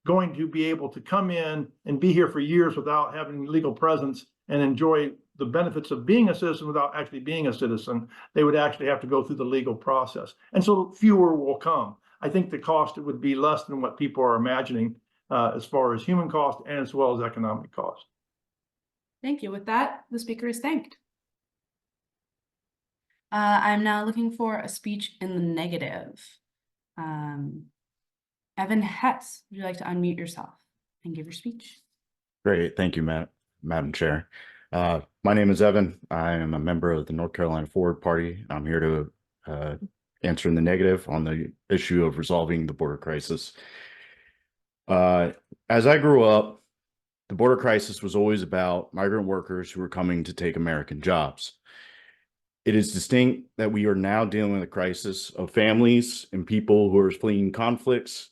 going to be able to come in and be here for years without having legal presence and enjoy the benefits of being a citizen without actually being a citizen. They would actually have to go through the legal process. And so fewer will come. I think the cost would be less than what people are imagining as far as human cost and as well as economic cost. Thank you. With that, the speaker is thanked. I'm now looking for a speech in the negative. Evan Hess, would you like to unmute yourself and give your speech? Great. Thank you, Madam Chair. My name is Evan. I am a member of the North Carolina Forward Party. I'm here to answer in the negative on the issue of resolving the border crisis. As I grew up, the border crisis was always about migrant workers who were coming to take American jobs. It is distinct that we are now dealing with a crisis of families and people who are fleeing conflicts,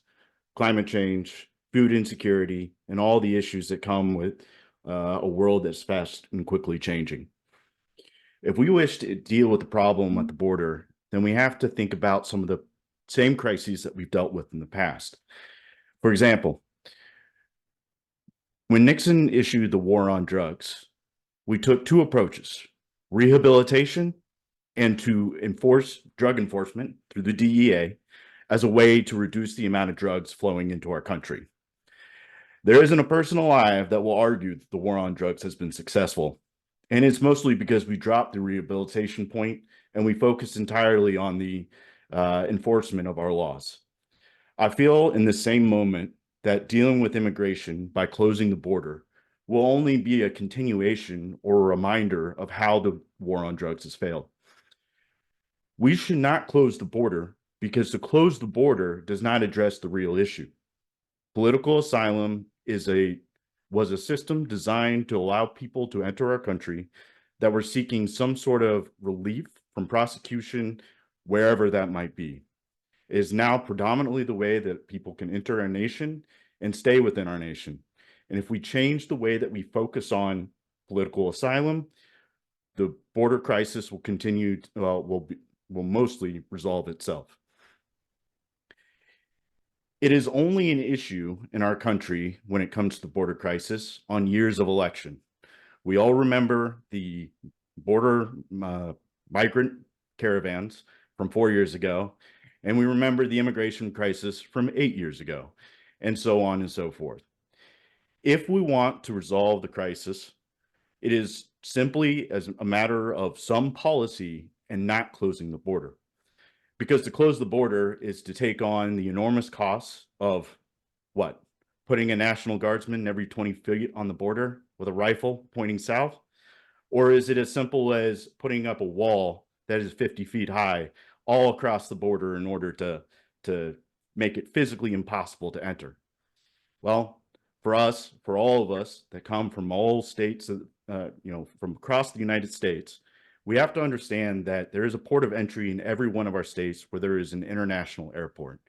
climate change, food insecurity, and all the issues that come with a world that's fast and quickly changing. If we wish to deal with the problem at the border, then we have to think about some of the same crises that we've dealt with in the past. For example, when Nixon issued the war on drugs, we took two approaches: rehabilitation and to enforce drug enforcement through the DEA as a way to reduce the amount of drugs flowing into our country. There isn't a person alive that will argue that the war on drugs has been successful. And it's mostly because we dropped the rehabilitation point and we focused entirely on the enforcement of our laws. I feel in the same moment that dealing with immigration by closing the border will only be a continuation or a reminder of how the war on drugs has failed. We should not close the border because to close the border does not address the real issue. Political asylum was a system designed to allow people to enter our country that were seeking some sort of relief from prosecution, wherever that might be. It is now predominantly the way that people can enter our nation and stay within our nation. And if we change the way that we focus on political asylum, the border crisis will continue, will mostly resolve itself. It is only an issue in our country when it comes to the border crisis on years of election. We all remember the border migrant caravans from 4 years ago, and we remember the immigration crisis from 8 years ago, and so on and so forth. If we want to resolve the crisis, it is simply as a matter of some policy and not closing the border. Because to close the border is to take on the enormous costs of what? Putting a National Guardsman every 20 feet on the border with a rifle pointing south? Or is it as simple as putting up a wall that is 50 feet high all across the border in order to make it physically impossible to enter? Well, for us, for all of us that come from all states, from across the United States, we have to understand that there is a port of entry in every one of our states where there is an international airport.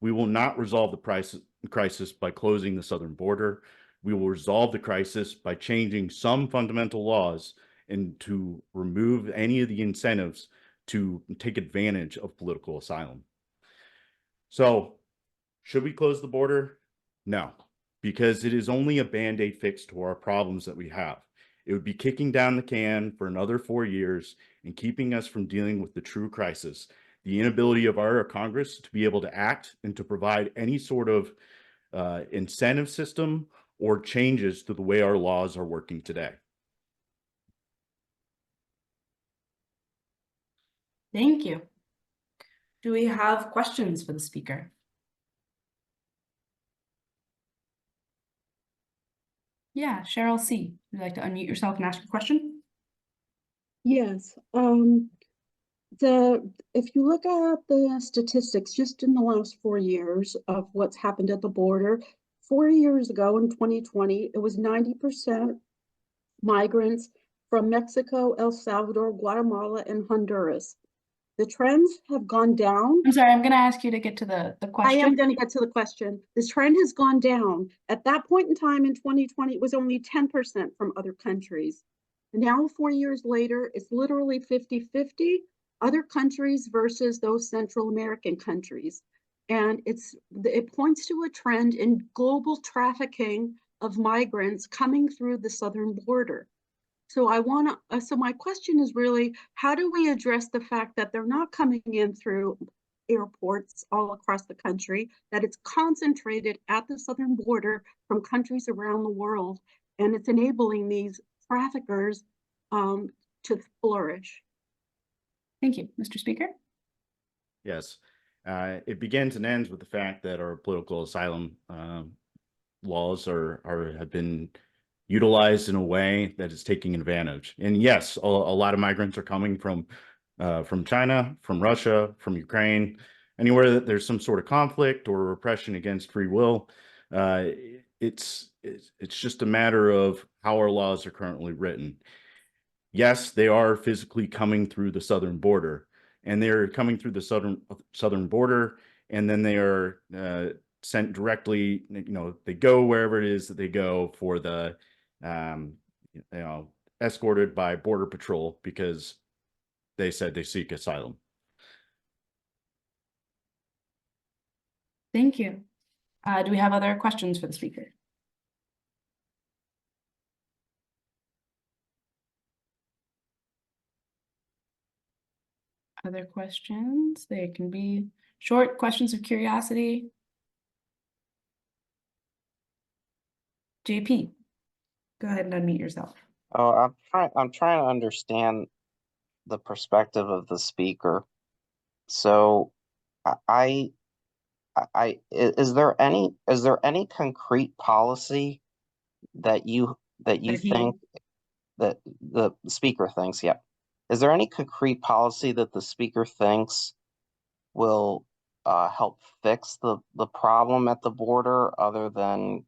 We will not resolve the crisis by closing the southern border. We will resolve the crisis by changing some fundamental laws and to remove any of the incentives to take advantage of political asylum. So, should we close the border? No, because it is only a Band-Aid fix to our problems that we have. It would be kicking down the can for another 4 years and keeping us from dealing with the true crisis, the inability of our Congress to be able to act and to provide any sort of incentive system or changes to the way our laws are working today. Thank you. Do we have questions for the speaker? Yeah, Cheryl C. Would you like to unmute yourself and ask your question? Yes. If you look at the statistics just in the last 4 years of what's happened at the border, 4 years ago in 2020, it was 90% migrants from Mexico, El Salvador, Guatemala, and Honduras. The trends have gone down. I'm sorry, I'm going to ask you to get to the question. I am going to get to the question. This trend has gone down. At that point in time in 2020, it was only 10% from other countries. And now, 4 years later, it's literally 50-50, other countries versus those Central American countries. And it points to a trend in global trafficking of migrants coming through the southern border. So my question is really, how do we address the fact that they're not coming in through airports all across the country, that it's concentrated at the southern border from countries around the world, and it's enabling these traffickers to flourish? Thank you, Mr. Speaker. Yes, it begins and ends with the fact that our political asylum laws have been utilized in a way that is taking advantage. And yes, a lot of migrants are coming from China, from Russia, from Ukraine, anywhere that there's some sort of conflict or repression against free will. It's just a matter of how our laws are currently written. Yes, they are physically coming through the southern border, and they're coming through the southern border, and then they are sent directly, they go wherever it is that they go for the, escorted by Border Patrol because they said they seek asylum. Thank you. Do we have other questions for the speaker? Other questions? They can be short questions of curiosity. JP, go ahead and unmute yourself. Oh, I'm trying to understand the perspective of the speaker. So is there any concrete policy that you think that the speaker thinks, yeah. Is there any concrete policy that the speaker thinks will help fix the problem at the border other than,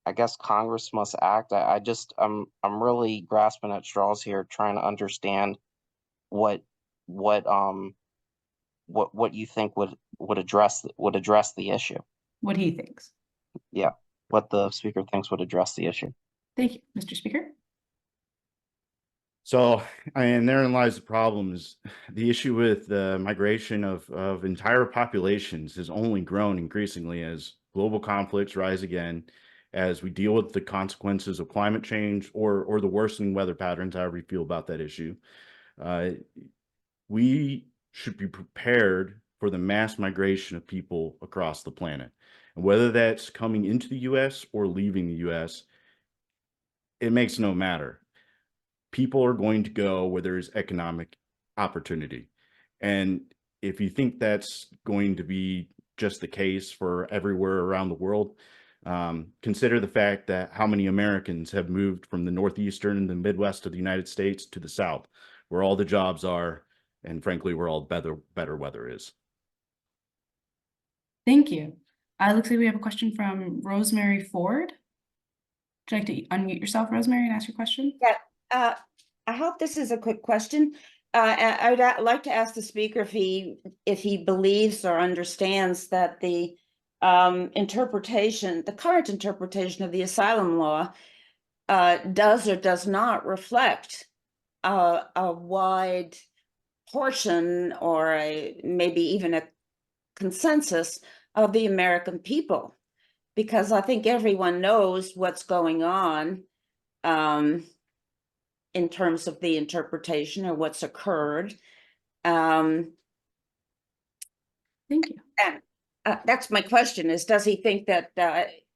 I guess, Congress must act? I'm really grasping at straws here, trying to understand what you think would address the issue. What he thinks. Yeah, what the speaker thinks would address the issue. Thank you, Mr. Speaker. So, and therein lies the problem is the issue with the migration of entire populations has only grown increasingly as global conflicts rise again, as we deal with the consequences of climate change or the worsening weather patterns, however you feel about that issue. We should be prepared for the mass migration of people across the planet. And whether that's coming into the US or leaving the US, it makes no matter. People are going to go where there's economic opportunity. And if you think that's going to be just the case for everywhere around the world, consider the fact that how many Americans have moved from the Northeastern and the Midwest of the United States to the South, where all the jobs are, and frankly, where all better weather is. Thank you. Looks like we have a question from Rosemary Ford. Would you like to unmute yourself, Rosemary, and ask your question? Yeah. I hope this is a quick question. I would like to ask the speaker if he believes or understands that the current interpretation of the asylum law does or does not reflect a wide portion or maybe even a consensus of the American people, because I think everyone knows what's going on in terms of the interpretation or what's occurred. Thank you. And that's my question is, does he think that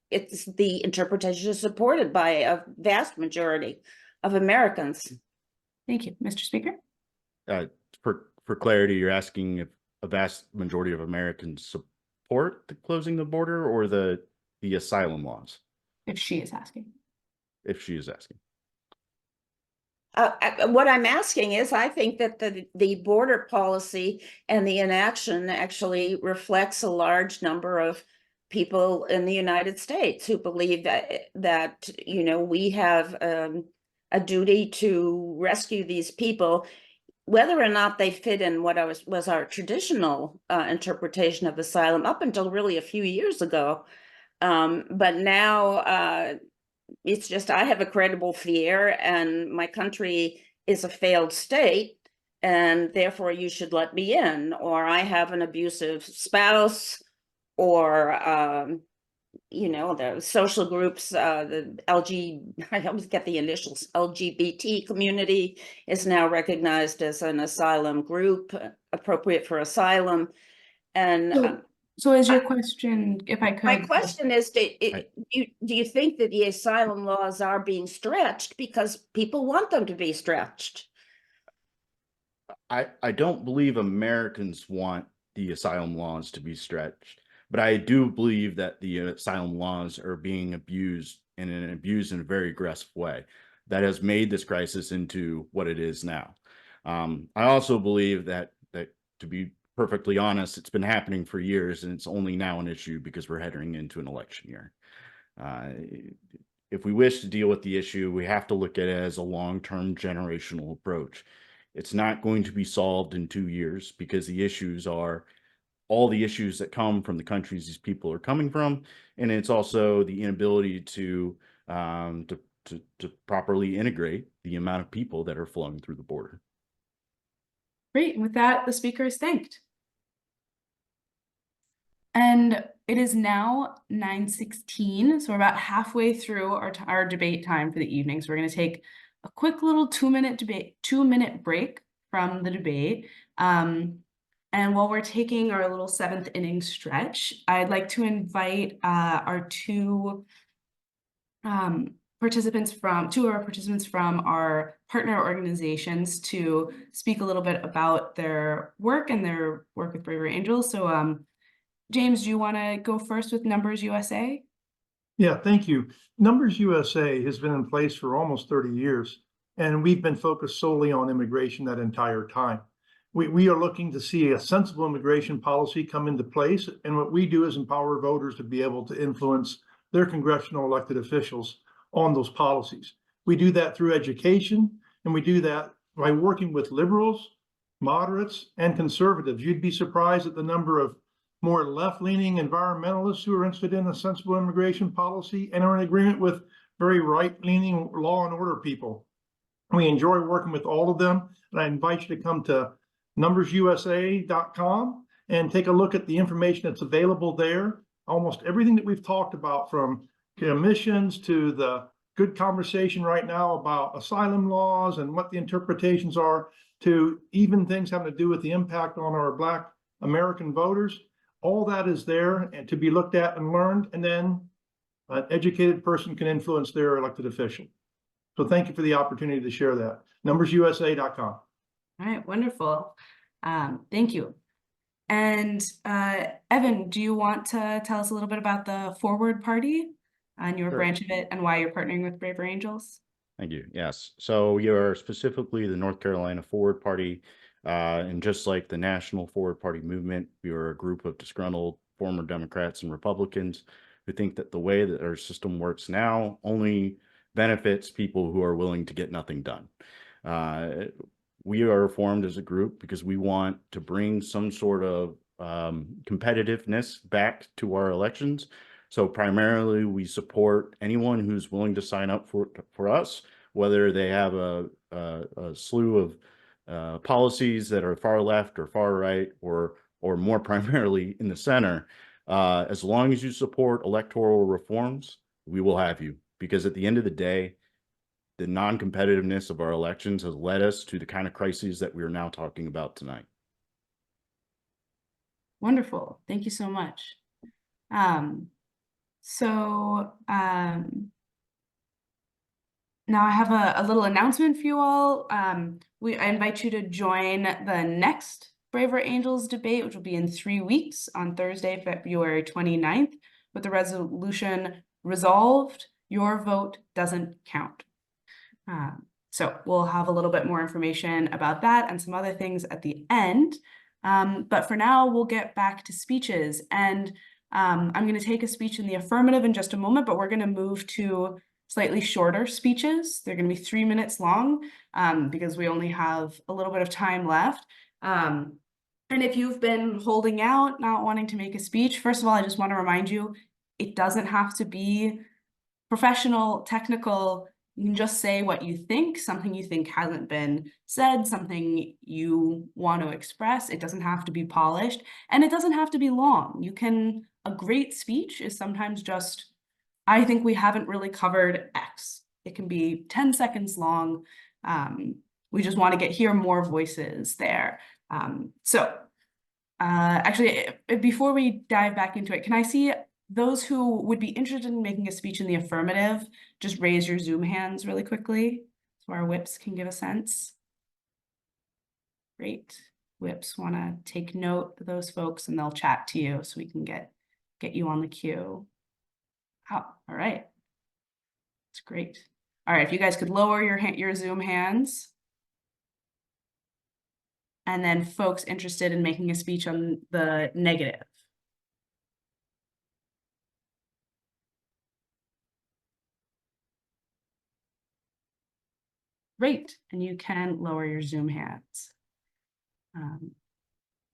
it's the interpretation is supported by a vast majority of Americans? Thank you, Mr. Speaker. For clarity, you're asking if a vast majority of Americans support the closing the border or the asylum laws? If she is asking. If she is asking. What I'm asking is, I think that the border policy and the inaction actually reflects a large number of people in the United States who believe that we have a duty to rescue these people, whether or not they fit in what was our traditional interpretation of asylum up until really a few years ago. But now it's just, I have a credible fear and my country is a failed state and therefore you should let me in, or I have an abusive spouse, or the social groups, I always get the initials, LGBT community is now recognized as an asylum group appropriate for asylum. And so is your question, if I could? My question is, do you think that the asylum laws are being stretched because people want them to be stretched? I don't believe Americans want the asylum laws to be stretched, but I do believe that the asylum laws are being abused in a very aggressive way that has made this crisis into what it is now. I also believe that to be perfectly honest, it's been happening for years and it's only now an issue because we're heading into an election year. If we wish to deal with the issue, we have to look at it as a long-term generational approach. It's not going to be solved in 2 years because the issues are all the issues that come from the countries these people are coming from, and it's also the inability to properly integrate the amount of people that are flowing through the border. Great. And with that, the speaker is thanked. And it is now 9:16, so we're about halfway through our debate time for the evening. So we're going to take a quick little 2-minute break from the debate. And while we're taking our little 7th inning stretch, I'd like to invite our two participants from our partner organizations to speak a little bit about their work and their work with Bravery Angels. So James, do you want to go first with Numbers USA? Yeah, thank you. Numbers USA has been in place for almost 30 years, and we've been focused solely on immigration that entire time. We are looking to see a sensible immigration policy come into place, and what we do is empower voters to be able to influence their congressional elected officials on those policies. We do that through education, and we do that by working with liberals, moderates, and conservatives. You'd be surprised at the number of more left-leaning environmentalists who are interested in a sensible immigration policy and are in agreement with very right-leaning law and order people. We enjoy working with all of them, and I invite you to come to numbersusa.com and take a look at the information that's available there. Almost everything that we've talked about, from emissions to the good conversation right now about asylum laws and what the interpretations are, to even things having to do with the impact on our Black American voters. All that is there and to be looked at and learned, and then an educated person can influence their elected official. So thank you for the opportunity to share that. Numbersusa.com. All right, wonderful. Thank you. And Evan, do you want to tell us a little bit about the Forward Party and your branch of it and why you're partnering with Bravery Angels? Thank you. Yes. So we are specifically the North Carolina Forward Party. And just like the National Forward Party movement, we are a group of disgruntled former Democrats and Republicans who think that the way that our system works now only benefits people who are willing to get nothing done. We are formed as a group because we want to bring some sort of competitiveness back to our elections. So primarily, we support anyone who's willing to sign up for us, whether they have a slew of policies that are far left or far right, or more primarily in the center. As long as you support electoral reforms, we will have you, because at the end of the day, the non-competitiveness of our elections has led us to the kind of crises that we are now talking about tonight. Wonderful. Thank you so much. Now I have a little announcement for you all. I invite you to join the next Braver Angels debate, which will be in 3 weeks on Thursday, February 29th, with the resolution resolved, your vote doesn't count. So we'll have a little bit more information about that and some other things at the end. But for now, we'll get back to speeches. And I'm going to take a speech in the affirmative in just a moment, but we're going to move to slightly shorter speeches. They're going to be 3 minutes long because we only have a little bit of time left. And if you've been holding out, not wanting to make a speech, first of all, I just want to remind you, it doesn't have to be professional, technical. You can just say what you think, something you think hasn't been said, something you want to express. It doesn't have to be polished, and it doesn't have to be long. A great speech is sometimes just, I think we haven't really covered X. It can be 10 seconds long. We just want to hear more voices there. Actually, before we dive back into it, can I see those who would be interested in making a speech in the affirmative, just raise your Zoom hands really quickly so our whips can give a sense. Great. Whips want to take note of those folks and they'll chat to you so we can get you on the queue. Oh, all right. That's great. All right, if you guys could lower your Zoom hands. And then folks interested in making a speech on the negative. Great, and you can lower your Zoom hands.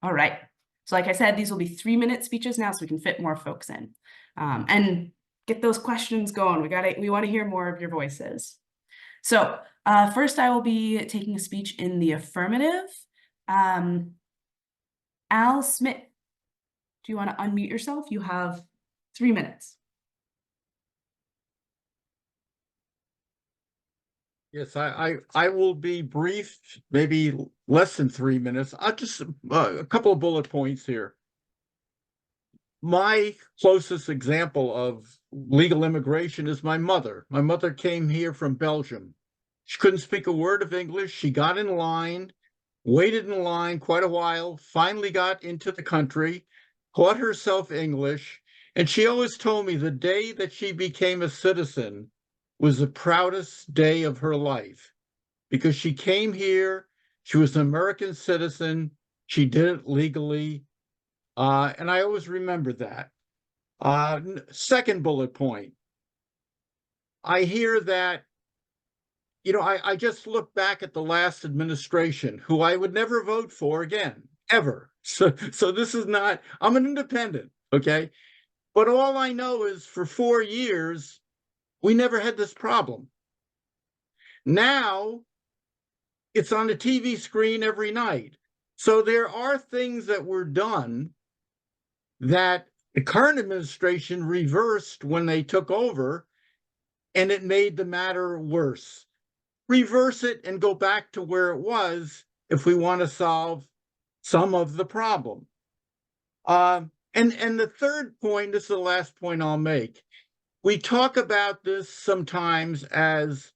All right, So like I said, these will be 3-minute speeches now so we can fit more folks in. And get those questions going. We want to hear more of your voices. So first I will be taking a speech in the affirmative. Al Smith, do you want to unmute yourself? You have 3 minutes. Yes, I will be brief, maybe less than 3 minutes. I'll just a couple of bullet points here. My closest example of legal immigration is my mother. My mother came here from Belgium. She couldn't speak a word of English. She got in line, waited in line quite a while, finally got into the country, taught herself English, and she always told me the day that she became a citizen was the proudest day of her life because she came here, she was an American citizen, she did it legally, and I always remember that. Second bullet point, I hear that, I just look back at the last administration, who I would never vote for again, ever. So this is not, I'm an independent, okay? But all I know is for 4 years, we never had this problem. Now, it's on the TV screen every night. So there are things that were done that the current administration reversed when they took over, and it made the matter worse. Reverse it and go back to where it was if we want to solve some of the problem. And the third point, this is the last point I'll make. We talk about this sometimes as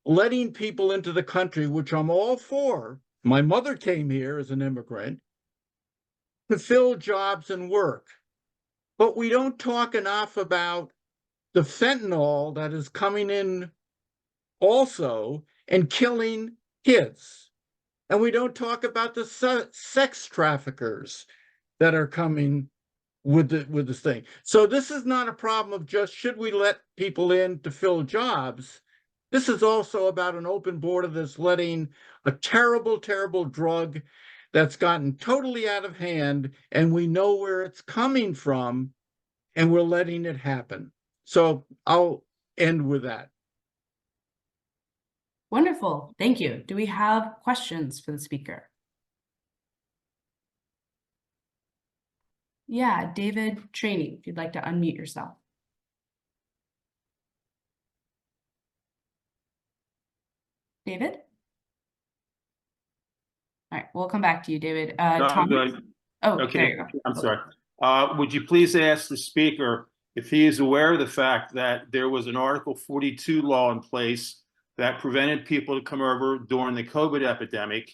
letting people into the country, which I'm all for. My mother came here as an immigrant to fill jobs and work. But we don't talk enough about the fentanyl that is coming in also and killing kids. And we don't talk about the sex traffickers that are coming with this thing. So this is not a problem of just should we let people in to fill jobs. This is also about an open border that's letting a terrible, terrible drug that's gotten totally out of hand, and we know where it's coming from, and we're letting it happen. So I'll end with that. Wonderful. Thank you. Do we have questions for the speaker? Yeah, David Trainey, if you'd like to unmute yourself. David? All right, we'll come back to you, David. No, I'm Thomas? good. Oh, Okay, there you go. I'm sorry. Would you please ask the speaker if he is aware of the fact that there was an Article 42 law in place that prevented people to come over during the COVID epidemic?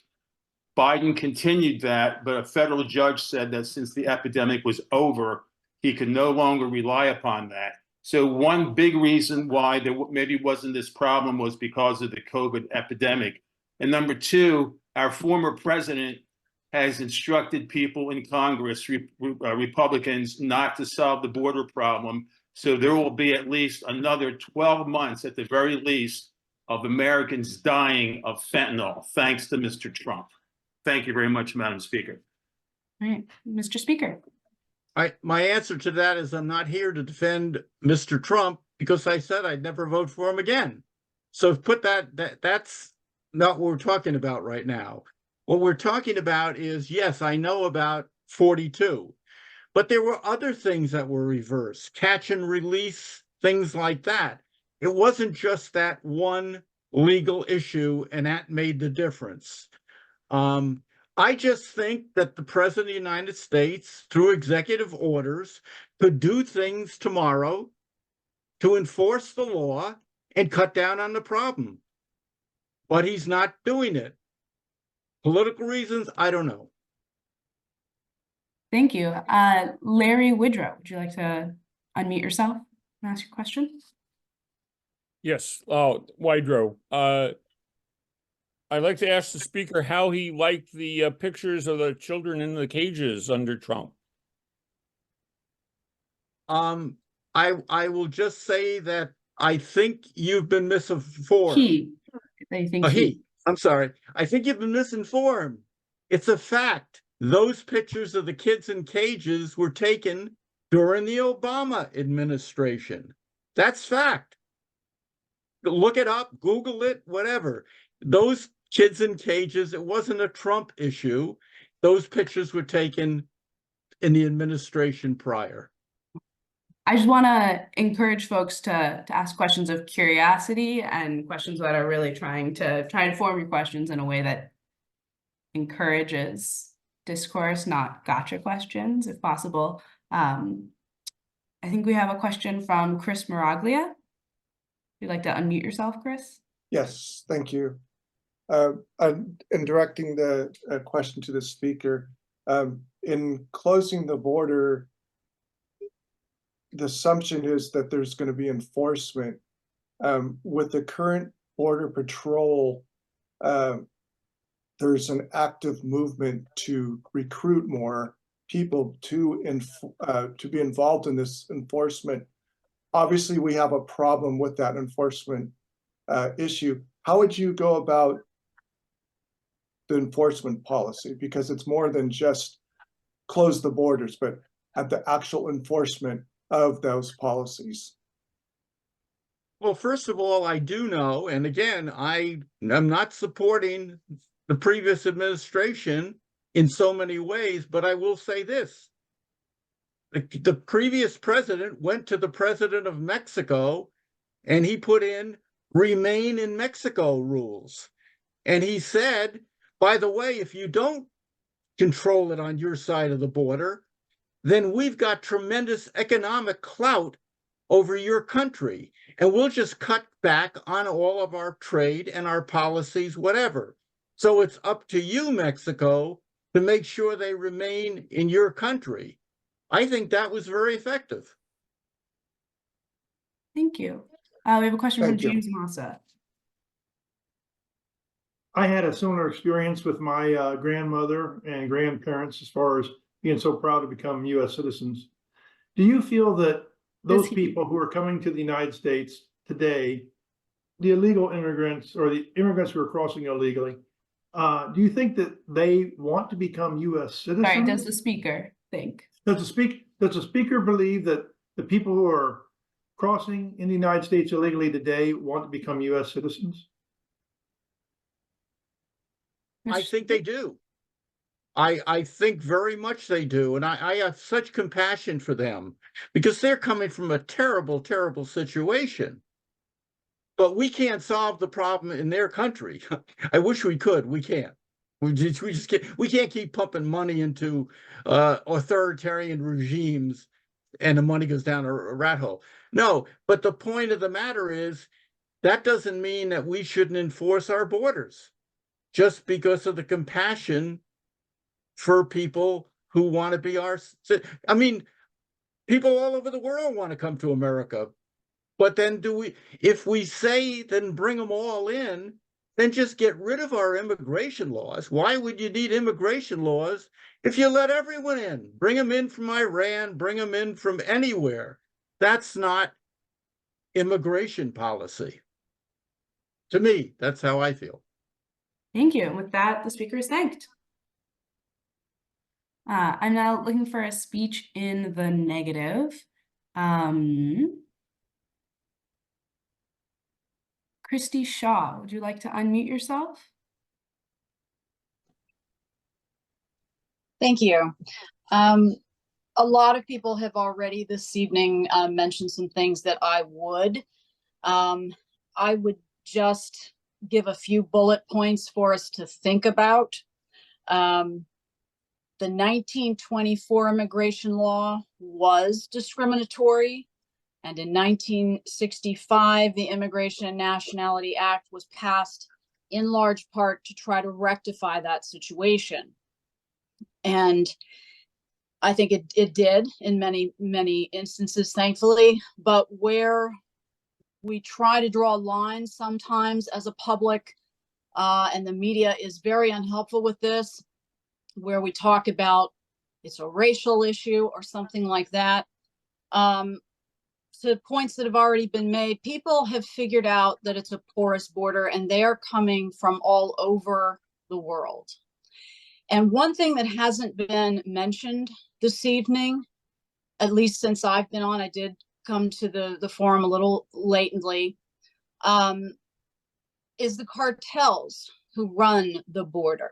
Biden continued that, but a federal judge said that since the epidemic was over, he could no longer rely upon that. So one big reason why there maybe wasn't this problem was because of the COVID epidemic. And number two, our former president has instructed people in Congress, Republicans, not to solve the border problem. So there will be at least another 12 months at the very least of Americans dying of fentanyl, thanks to Mr. Trump. Thank you very much, Madam Speaker. All right, Mr. Speaker. My answer to that is I'm not here to defend Mr. Trump because I said I'd never vote for him again. So put that's not what we're talking about right now. What we're talking about is, yes, I know about 42, but there were other things that were reversed, catch and release, things like that. It wasn't just that one legal issue, and that made the difference. I just think that the President of the United States, through executive orders, could do things tomorrow to enforce the law and cut down on the problem. But he's not doing it. Political reasons, I don't know. Thank you. Larry Woodrow, would you like to unmute yourself and ask your question? Yes, Wydrow. I'd like to ask the speaker how he liked the pictures of the children in the cages under Trump. I will just say that I think you've been misinformed. I'm sorry. I think you've been misinformed. It's a fact those pictures of the kids in cages were taken during the Obama administration. That's fact. Look it up, Google it, whatever. Those kids in cages, it wasn't a Trump issue. Those pictures were taken in the administration prior. I just want to encourage folks to ask questions of curiosity and questions that are really trying to form your questions in a way that encourages discourse, not gotcha questions, if possible. I think we have a question from Chris Miraglia. If you'd like to unmute yourself, Chris. Yes, thank you. In directing the question to the speaker, in closing the border, the assumption is that there's going to be enforcement. With the current Border Patrol, there's an active movement to recruit more people to be involved in this enforcement. Obviously, we have a problem with that enforcement issue. How would you go about the enforcement policy? Because it's more than just close the borders, but at the actual enforcement of those policies. Well, first of all, I do know, and again, I am not supporting the previous administration in so many ways, but I will say this. The previous president went to the president of Mexico and he put in remain in Mexico rules. And he said, by the way, if you don't control it on your side of the border, then we've got tremendous economic clout over your country. And we'll just cut back on all of our trade and our policies, whatever. So it's up to you, Mexico, to make sure they remain in your country. I think that was very effective. Thank you. We have a question from James Massa. I had a similar experience with my grandmother and grandparents as far as being so proud to become U.S. citizens. Do you feel that those people who are coming to the United States today, the illegal immigrants or the immigrants who are crossing illegally, do you think that they want to become U.S. citizens? Sorry, does the speaker think? Does the speaker believe that the people who are crossing in the United States illegally today want to become U.S. citizens? I think they do. I think very much they do. And I have such compassion for them because they're coming from a terrible, terrible situation. But we can't solve the problem in their country. I wish we could. We can't. We can't keep pumping money into authoritarian regimes and the money goes down a rat hole. No, but the point of the matter is that doesn't mean that we shouldn't enforce our borders just because of the compassion for people who want to be our. I mean, people all over the world want to come to America. But then if we say then bring them all in, then just get rid of our immigration laws. Why would you need immigration laws if you let everyone in? Bring them in from Iran, bring them in from anywhere. That's not immigration policy. To me, that's how I feel. Thank you. And with that, the speaker is thanked. I'm now looking for a speech in the negative. Christy Shaw, would you like to unmute yourself? Thank you. A lot of people have already this evening mentioned some things that I would just give a few bullet points for us to think about. The 1924 immigration law was discriminatory. And in 1965, the Immigration and Nationality Act was passed in large part to try to rectify that situation. And I think it did in many, many instances, thankfully. But where we try to draw lines sometimes as a public, and the media is very unhelpful with this, where we talk about it's a racial issue or something like that. To points that have already been made, people have figured out that it's a porous border and they are coming from all over the world. And one thing that hasn't been mentioned this evening, at least since I've been on, I did come to the forum a little lately, is the cartels who run the border.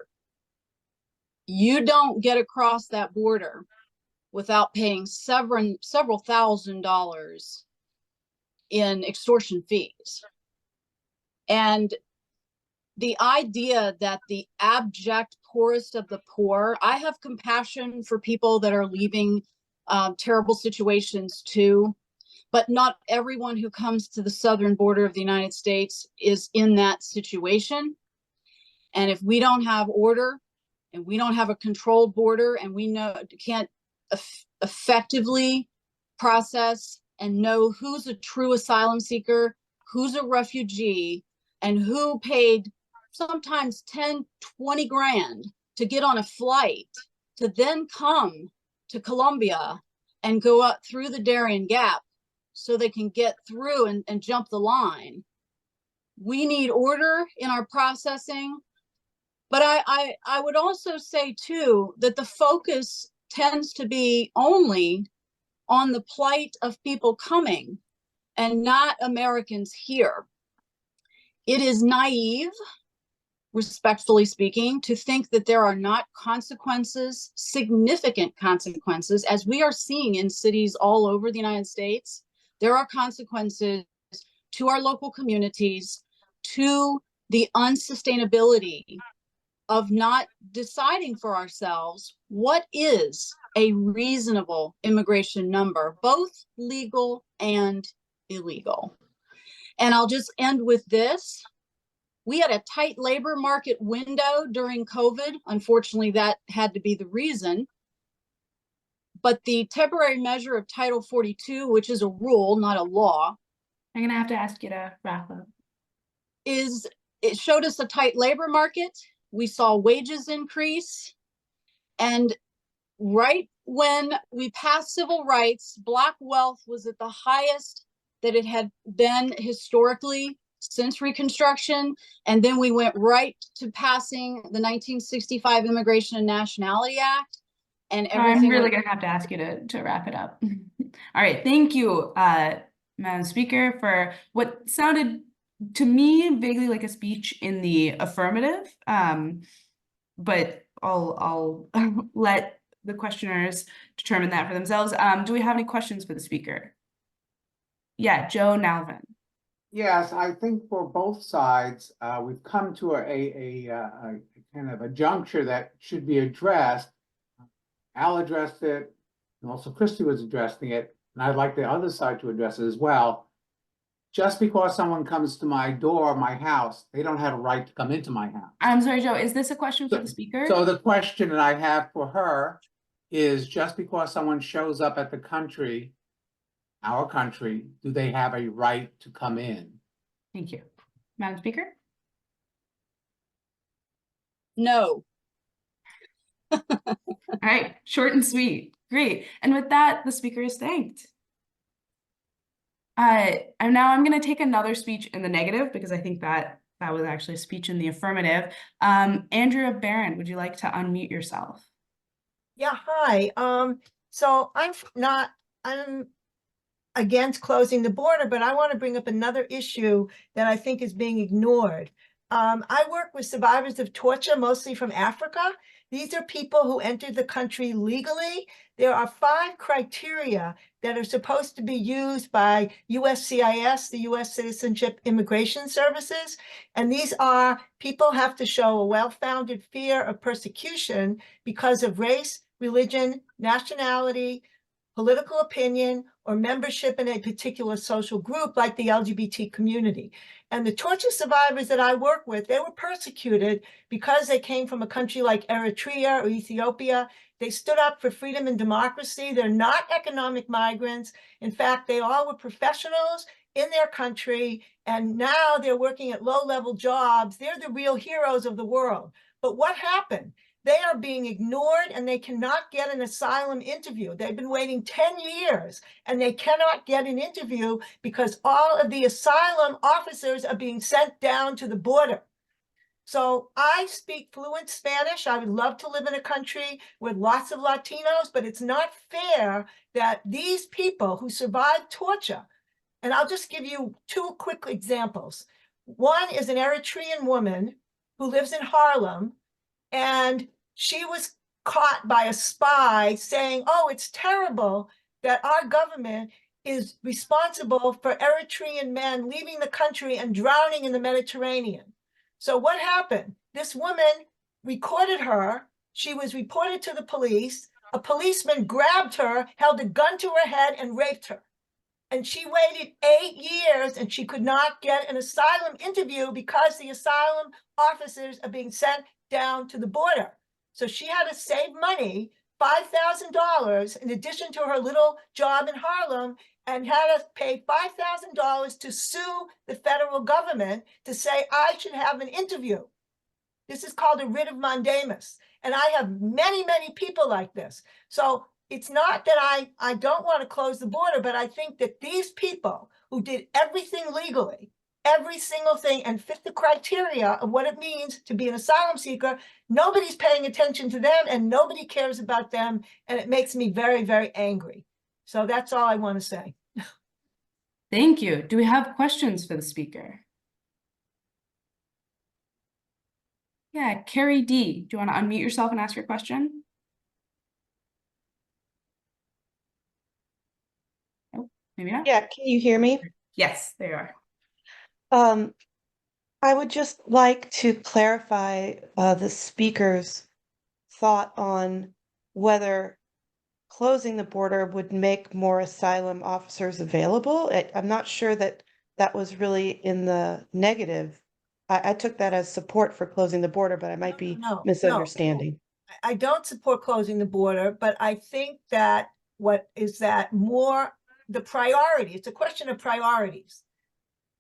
You don't get across that border without paying several $1,000s in extortion fees. And the idea that the abject poorest of the poor, I have compassion for people that are leaving terrible situations too, but not everyone who comes to the southern border of the United States is in that situation. And if we don't have order and we don't have a controlled border and we can't effectively process and know who's a true asylum seeker, who's a refugee, and who paid sometimes 10, 20 grand to get on a flight to then come to Colombia and go up through the Darien Gap so they can get through and jump the line. We need order in our processing. But I would also say too, that the focus tends to be only on the plight of people coming and not Americans here. It is naive, respectfully speaking, to think that there are not consequences, significant consequences, as we are seeing in cities all over the United States. There are consequences to our local communities, to the unsustainability of not deciding for ourselves what is a reasonable immigration number, both legal and illegal. And I'll just end with this. We had a tight labor market window during COVID. Unfortunately, that had to be the reason. But the temporary measure of Title 42, which is a rule, not a law. I'm gonna have to ask you to wrap up. It showed us a tight labor market. We saw wages increase. And right when we passed civil rights, Black wealth was at the highest that it had been historically since Reconstruction. And then we went right to passing the 1965 Immigration and Nationality Act. And everything. I'm really gonna have to ask you to wrap it up. All right, thank you, Madam Speaker, for what sounded to me vaguely like a speech in the affirmative. But I'll let the questioners determine that for themselves. Do we have any questions for the speaker? Yeah, Joe Nalvin. Yes, I think for both sides, we've come to a kind of a juncture that should be addressed. Al addressed it, and also Christy was addressing it, and I'd like the other side to address it as well. Just because someone comes to my door, my house, they don't have a right to come into my house. I'm sorry, Joe, is this a question for the speaker? So the question that I have for her is, just because someone shows up at the country, our country, do they have a right to come in? Thank you. Madam Speaker? No. All right, short and sweet. Great. And with that, the speaker is thanked. And now I'm going to take another speech in the negative because I think that was actually a speech in the affirmative. Andrea Barron, would you like to unmute yourself? Yeah, hi. So I'm against closing the border, but I want to bring up another issue that I think is being ignored. I work with survivors of torture, mostly from Africa. These are people who entered the country legally. There are 5 criteria that are supposed to be used by USCIS, the U.S. Citizenship Immigration Services. And these are, people have to show a well-founded fear of persecution because of race, religion, nationality, political opinion, or membership in a particular social group like the LGBT community. And the torture survivors that I work with, they were persecuted because they came from a country like Eritrea or Ethiopia. They stood up for freedom and democracy. They're not economic migrants. In fact, they all were professionals in their country, and now they're working at low-level jobs. They're the real heroes of the world. But what happened? They are being ignored and they cannot get an asylum interview. They've been waiting 10 years and they cannot get an interview because all of the asylum officers are being sent down to the border. So I speak fluent Spanish. I would love to live in a country with lots of Latinos, but it's not fair that these people who survived torture, and I'll just give you two quick examples. One is an Eritrean woman who lives in Harlem, and she was caught by a spy saying, oh, it's terrible that our government is responsible for Eritrean men leaving the country and drowning in the Mediterranean. So what happened? This woman recorded her. She was reported to the police. A policeman grabbed her, held a gun to her head, and raped her. And she waited 8 years and she could not get an asylum interview because the asylum officers are being sent down to the border. So she had to save money, $5,000, in addition to her little job in Harlem, and had to pay $5,000 to sue the federal government to say, I should have an interview. This is called a writ of mandamus. And I have many, many people like this. So it's not that I don't want to close the border, but I think that these people who did everything legally, every single thing, and fit the criteria of what it means to be an asylum seeker, nobody's paying attention to them and nobody cares about them. And it makes me very, very angry. So that's all I want to say. Thank you. Do we have questions for the speaker? Yeah, Carrie D, do you want to unmute yourself and ask your question? Oh, maybe not. Yeah, can you hear me? Yes, they are. I would just like to clarify the speaker's thought on whether closing the border would make more asylum officers available. I'm not sure that that was really in the negative. I took that as support for closing the border, but I might be misunderstanding. I don't support closing the border, but I think that more the priority, it's a question of priorities.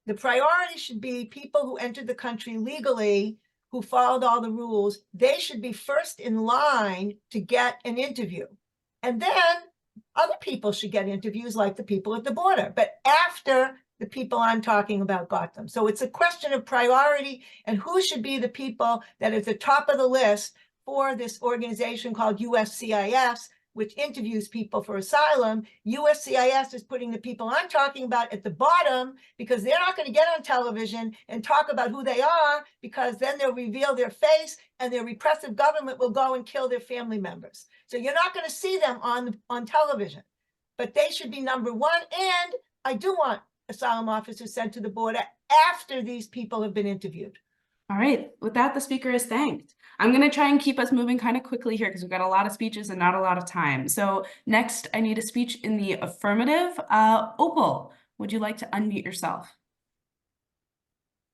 The priority should be people who entered the country legally, who followed all the rules. They should be first in line to get an interview. And then other people should get interviews like the people at the border, but after the people I'm talking about got them. So it's a question of priority and who should be the people that are at the top of the list for this organization called USCIS, which interviews people for asylum. USCIS is putting the people I'm talking about at the bottom because they're not going to get on television and talk about who they are, because then they'll reveal their face and their repressive government will go and kill their family members. So you're not going to see them on television, but they should be number one. And I do want asylum officers sent to the border after these people have been interviewed. All right, with that, the speaker is thanked. I'm going to try and keep us moving kind of quickly here because we've got a lot of speeches and not a lot of time. So next, I need a speech in the affirmative. Opal, would you like to unmute yourself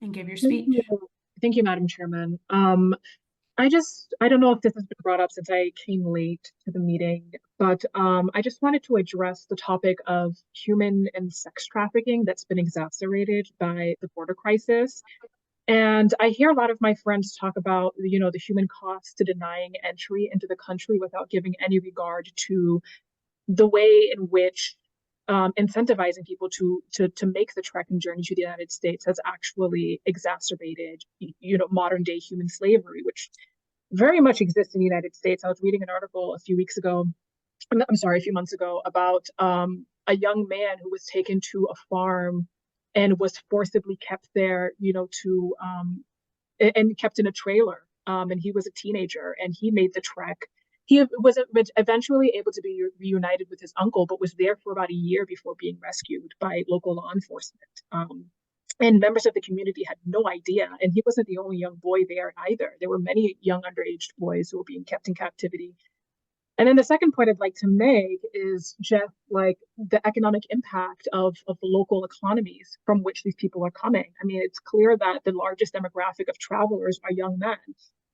and give your speech? Thank you, Madam Chairman. I don't know if this has been brought up since I came late to the meeting, but I just wanted to address the topic of human and sex trafficking that's been exacerbated by the border crisis. And I hear a lot of my friends talk about, the human cost to denying entry into the country without giving any regard to the way in which incentivizing people to make the trek and journey to the United States has actually exacerbated, modern day human slavery, which very much exists in the United States. I was reading an article a few months ago about a young man who was taken to a farm and was forcibly kept there, and kept in a trailer. And he was a teenager and he made the trek. He was eventually able to be reunited with his uncle, but was there for about a year before being rescued by local law enforcement. And members of the community had no idea. And he wasn't the only young boy there either. There were many young underage boys who were being kept in captivity. And then the second point I'd like to make is just like the economic impact of the local economies from which these people are coming. I mean, it's clear that the largest demographic of travelers are young men.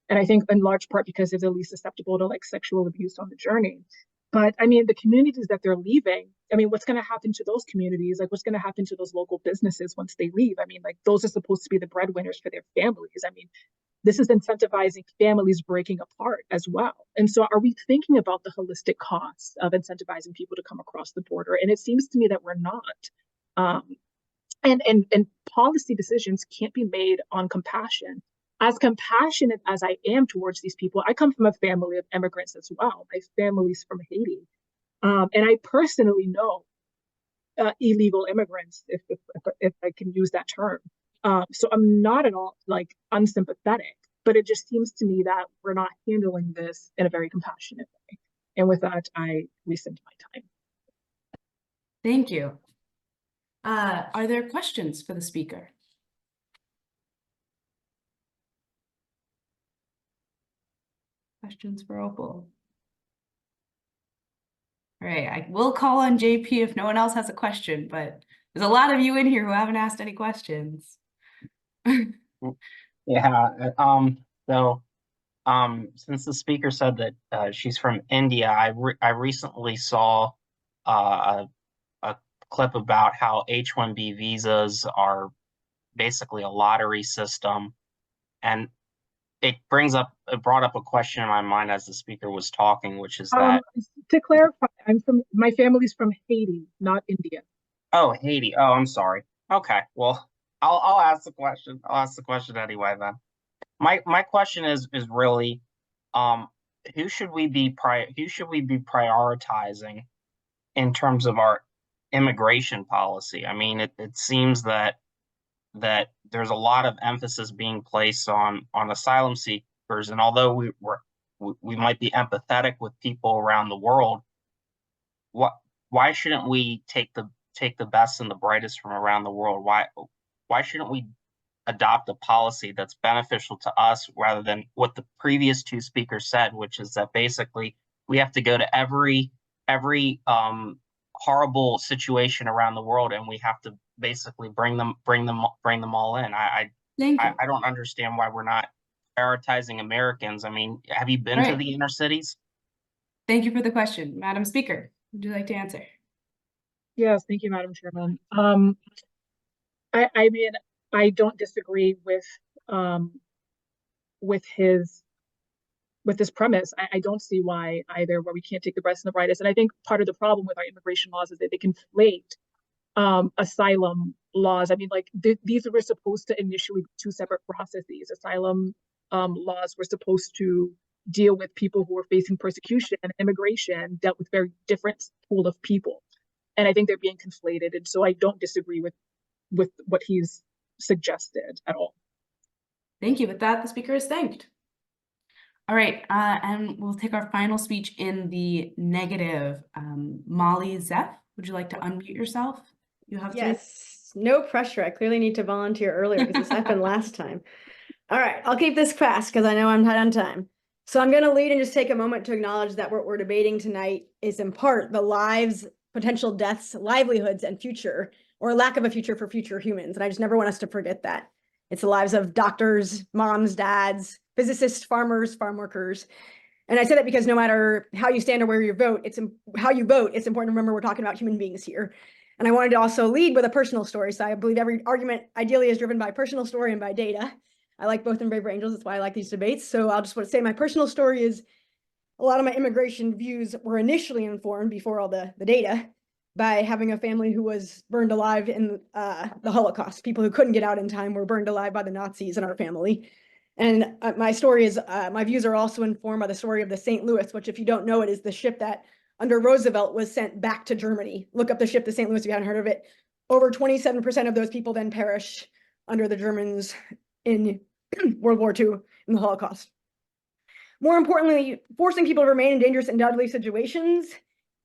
And I think in large part because they're the least susceptible to like sexual abuse on the journey. But I mean, the communities that they're leaving, I mean, what's going to happen to those communities? Like what's going to happen to those local businesses once they leave? I mean, like those are supposed to be the breadwinners for their families. I mean, this is incentivizing families breaking apart as well. And so are we thinking about the holistic costs of incentivizing people to come across the border? And it seems to me that we're not. And policy decisions can't be made on compassion. as compassionate as I am towards these people, I come from a family of immigrants as well. My family's from Haiti. And I personally know illegal immigrants, if I can use that term. So I'm not at all like unsympathetic, but it just seems to me that we're not handling this in a very compassionate way. And with that, I rescind my time. Thank you. Are there questions for the speaker? Questions for Opal? All right, I will call on JP if no one else has a question, but there's a lot of you in here who haven't asked any questions. Yeah. Since the speaker said that she's from India, I recently saw a clip about how H-1B visas are basically a lottery system, and it brought up a question in my mind as the speaker was talking, which is that to clarify, my family's from Haiti, not India. Oh, Haiti. Oh, I'm sorry. Okay, well, I'll ask the question. I'll ask the question anyway then. My question is really, who should we be prioritizing in terms of our immigration policy? I mean, it seems that there's a lot of emphasis being placed on asylum seekers, and although we might be empathetic with people around the world, why shouldn't we take the best and the brightest from around the world? Why shouldn't we adopt a policy that's beneficial to us rather than what the previous two speakers said, which is that basically we have to go to every horrible situation around the world, and we have to basically bring them all in. I don't understand why we're not prioritizing Americans. I mean, have you been to the inner cities? Thank you for the question. Madam Speaker, would you like to answer? Yes, thank you, Madam Chairman. I mean, I don't disagree with this premise. I don't see why either, where we can't take the best and the brightest. And I think part of the problem with our immigration laws is that they conflate asylum laws. I mean, like these were supposed to initially be two separate processes. Asylum laws were supposed to deal with people who were facing persecution, and immigration dealt with very different pool of people. And I think they're being conflated. And so I don't disagree with what he's suggested at all. Thank you. With that, the speaker is thanked. All right, and we'll take our final speech in the negative. Molly Zeff, would you like to unmute yourself? You have Yes, no pressure. I clearly need to volunteer earlier because this happened last time. All right, I'll keep this fast because I know I'm tight on time. So I'm going to lead and just take a moment to acknowledge that what we're debating tonight is in part the lives, potential deaths, livelihoods, and future, or lack of a future for future humans. And I just never want us to forget that. It's the lives of doctors, moms, dads, physicists, farmers, farm workers. And I say that because no matter how you stand or where you vote, it's important to remember we're talking about human beings here. And I wanted to also lead with a personal story. So I believe every argument ideally is driven by personal story and by data. I like both in Braver Angels. That's why I like these debates. So I'll just want to say my personal story is a lot of my immigration views were initially informed before all the data by having a family who was burned alive in the Holocaust. People who couldn't get out in time were burned alive by the Nazis in our family. And my story is, my views are also informed by the story of the St. Louis, which if you don't know it is the ship that under Roosevelt was sent back to Germany. Look up the ship, the St. Louis, if you haven't heard of it. Over 27% of those people then perished under the Germans in World War II in the Holocaust. More importantly, forcing people to remain in dangerous and deadly situations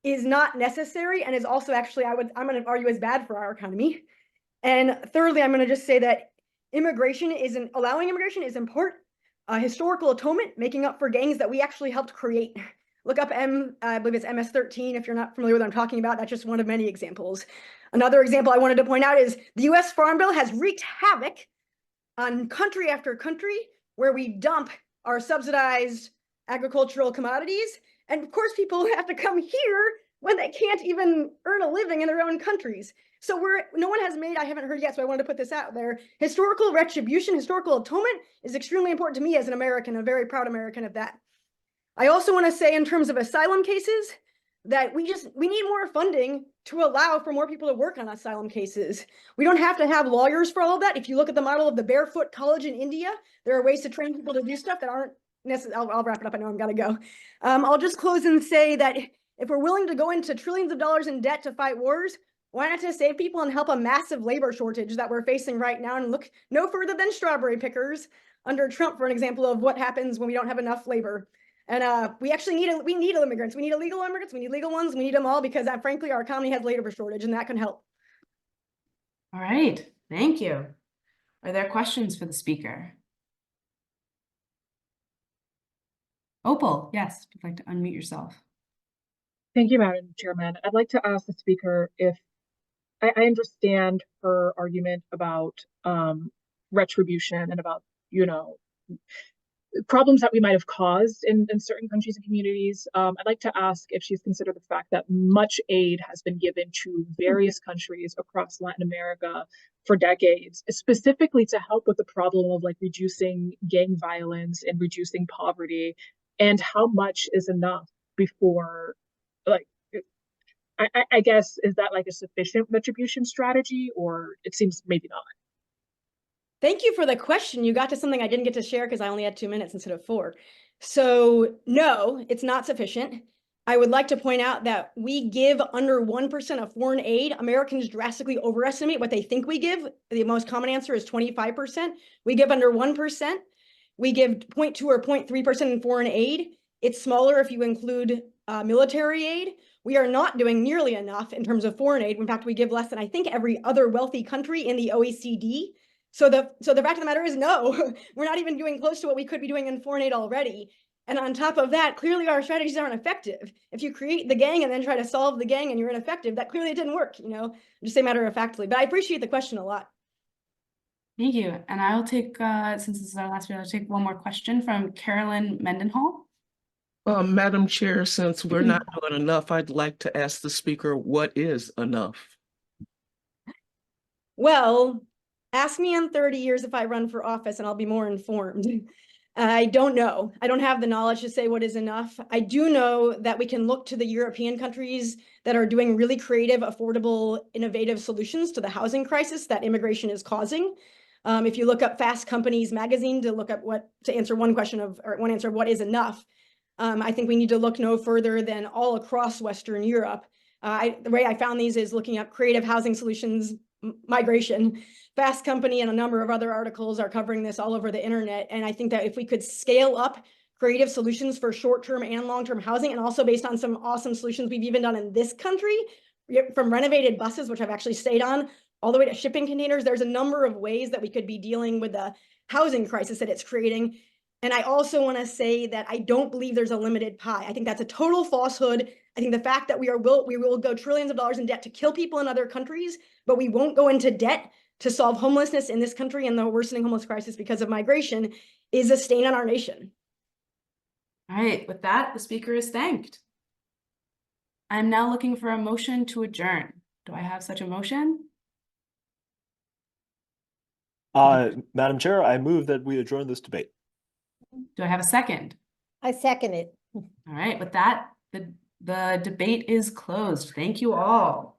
is not necessary and is also actually, I'm going to argue, is bad for our economy. And thirdly, I'm going to just say that allowing immigration is in part historical atonement, making up for gangs that we actually helped create. Look up I believe it's MS-13 if you're not familiar with what I'm talking about. That's just one of many examples. Another example I wanted to point out is the US Farm Bill has wreaked havoc on country after country where we dump our subsidized agricultural commodities. And of course, people have to come here when they can't even earn a living in their own countries. So no one has made, I haven't heard yet, so I wanted to put this out there. Historical retribution, historical atonement is extremely important to me as an American, a very proud American of that. I also want to say in terms of asylum cases, that we need more funding to allow for more people to work on asylum cases. We don't have to have lawyers for all of that. If you look at the model of the Barefoot College in India, there are ways to train people to do stuff that aren't necessary. I'll wrap it up. I know I'm gotta go. I'll just close and say that if we're willing to go into trillions of dollars in debt to fight wars, why not just save people and help a massive labor shortage that we're facing right now, and look no further than strawberry pickers under Trump for an example of what happens when we don't have enough labor. And we actually need immigrants. We need illegal immigrants. We need legal ones. We need them all because frankly, our economy has labor shortage, and that can help. All right, thank you. Are there questions for the speaker? Opal, yes, if you'd like to unmute yourself. Thank you, Madam Chairman. I'd like to ask the speaker if I understand her argument about retribution and about, problems that we might have caused in certain countries and communities. I'd like to ask if she's considered the fact that much aid has been given to various countries across Latin America for decades, specifically to help with the problem of like reducing gang violence and reducing poverty, and how much is enough before, like, I guess, is that like a sufficient retribution strategy, or it seems maybe not? Thank you for the question. You got to something I didn't get to share because I only had 2 minutes instead of 4. So no, it's not sufficient. I would like to point out that we give under 1% of foreign aid. Americans drastically overestimate what they think we give. The most common answer is 25%. We give under 1%. We give 0.2 or 0.3% in foreign aid. It's smaller if you include military aid. We are not doing nearly enough in terms of foreign aid. In fact, we give less than I think every other wealthy country in the OECD. So the fact of the matter is, no, we're not even doing close to what we could be doing in foreign aid already. And on top of that, clearly our strategies aren't effective. If you create the gang and then try to solve the gang and you're ineffective, that clearly it didn't work, just say matter of factly. But I appreciate the question a lot. Thank you. And I'll take, since this is our last video, I'll take one more question from Carolyn Mendenhall. Madam Chair, since we're not doing enough, I'd like to ask the speaker, what is enough? Well, ask me in 30 years if I run for office and I'll be more informed. I don't know. I don't have the knowledge to say what is enough. I do know that we can look to the European countries that are doing really creative, affordable, innovative solutions to the housing crisis that immigration is causing. If you look up Fast Companies magazine to answer one question of what is enough, I think we need to look no further than all across Western Europe. The way I found these is looking up creative housing solutions, migration. Fast Company and a number of other articles are covering this all over the internet. And I think that if we could scale up creative solutions for short-term and long-term housing, and also based on some awesome solutions we've even done in this country, from renovated buses, which I've actually stayed on, all the way to shipping containers, there's a number of ways that we could be dealing with the housing crisis that it's creating. And I also want to say that I don't believe there's a limited pie. I think that's a total falsehood. I think the fact that we will go trillions of dollars in debt to kill people in other countries, but we won't go into debt to solve homelessness in this country and the worsening homeless crisis because of migration is a stain on our nation. All right, with that, the speaker is thanked. I'm now looking for a motion to adjourn. Do I have such a motion? Madam Chair, I move that we adjourn this debate. Do I have a second? I second it. All right, with that, the debate is closed. Thank you all.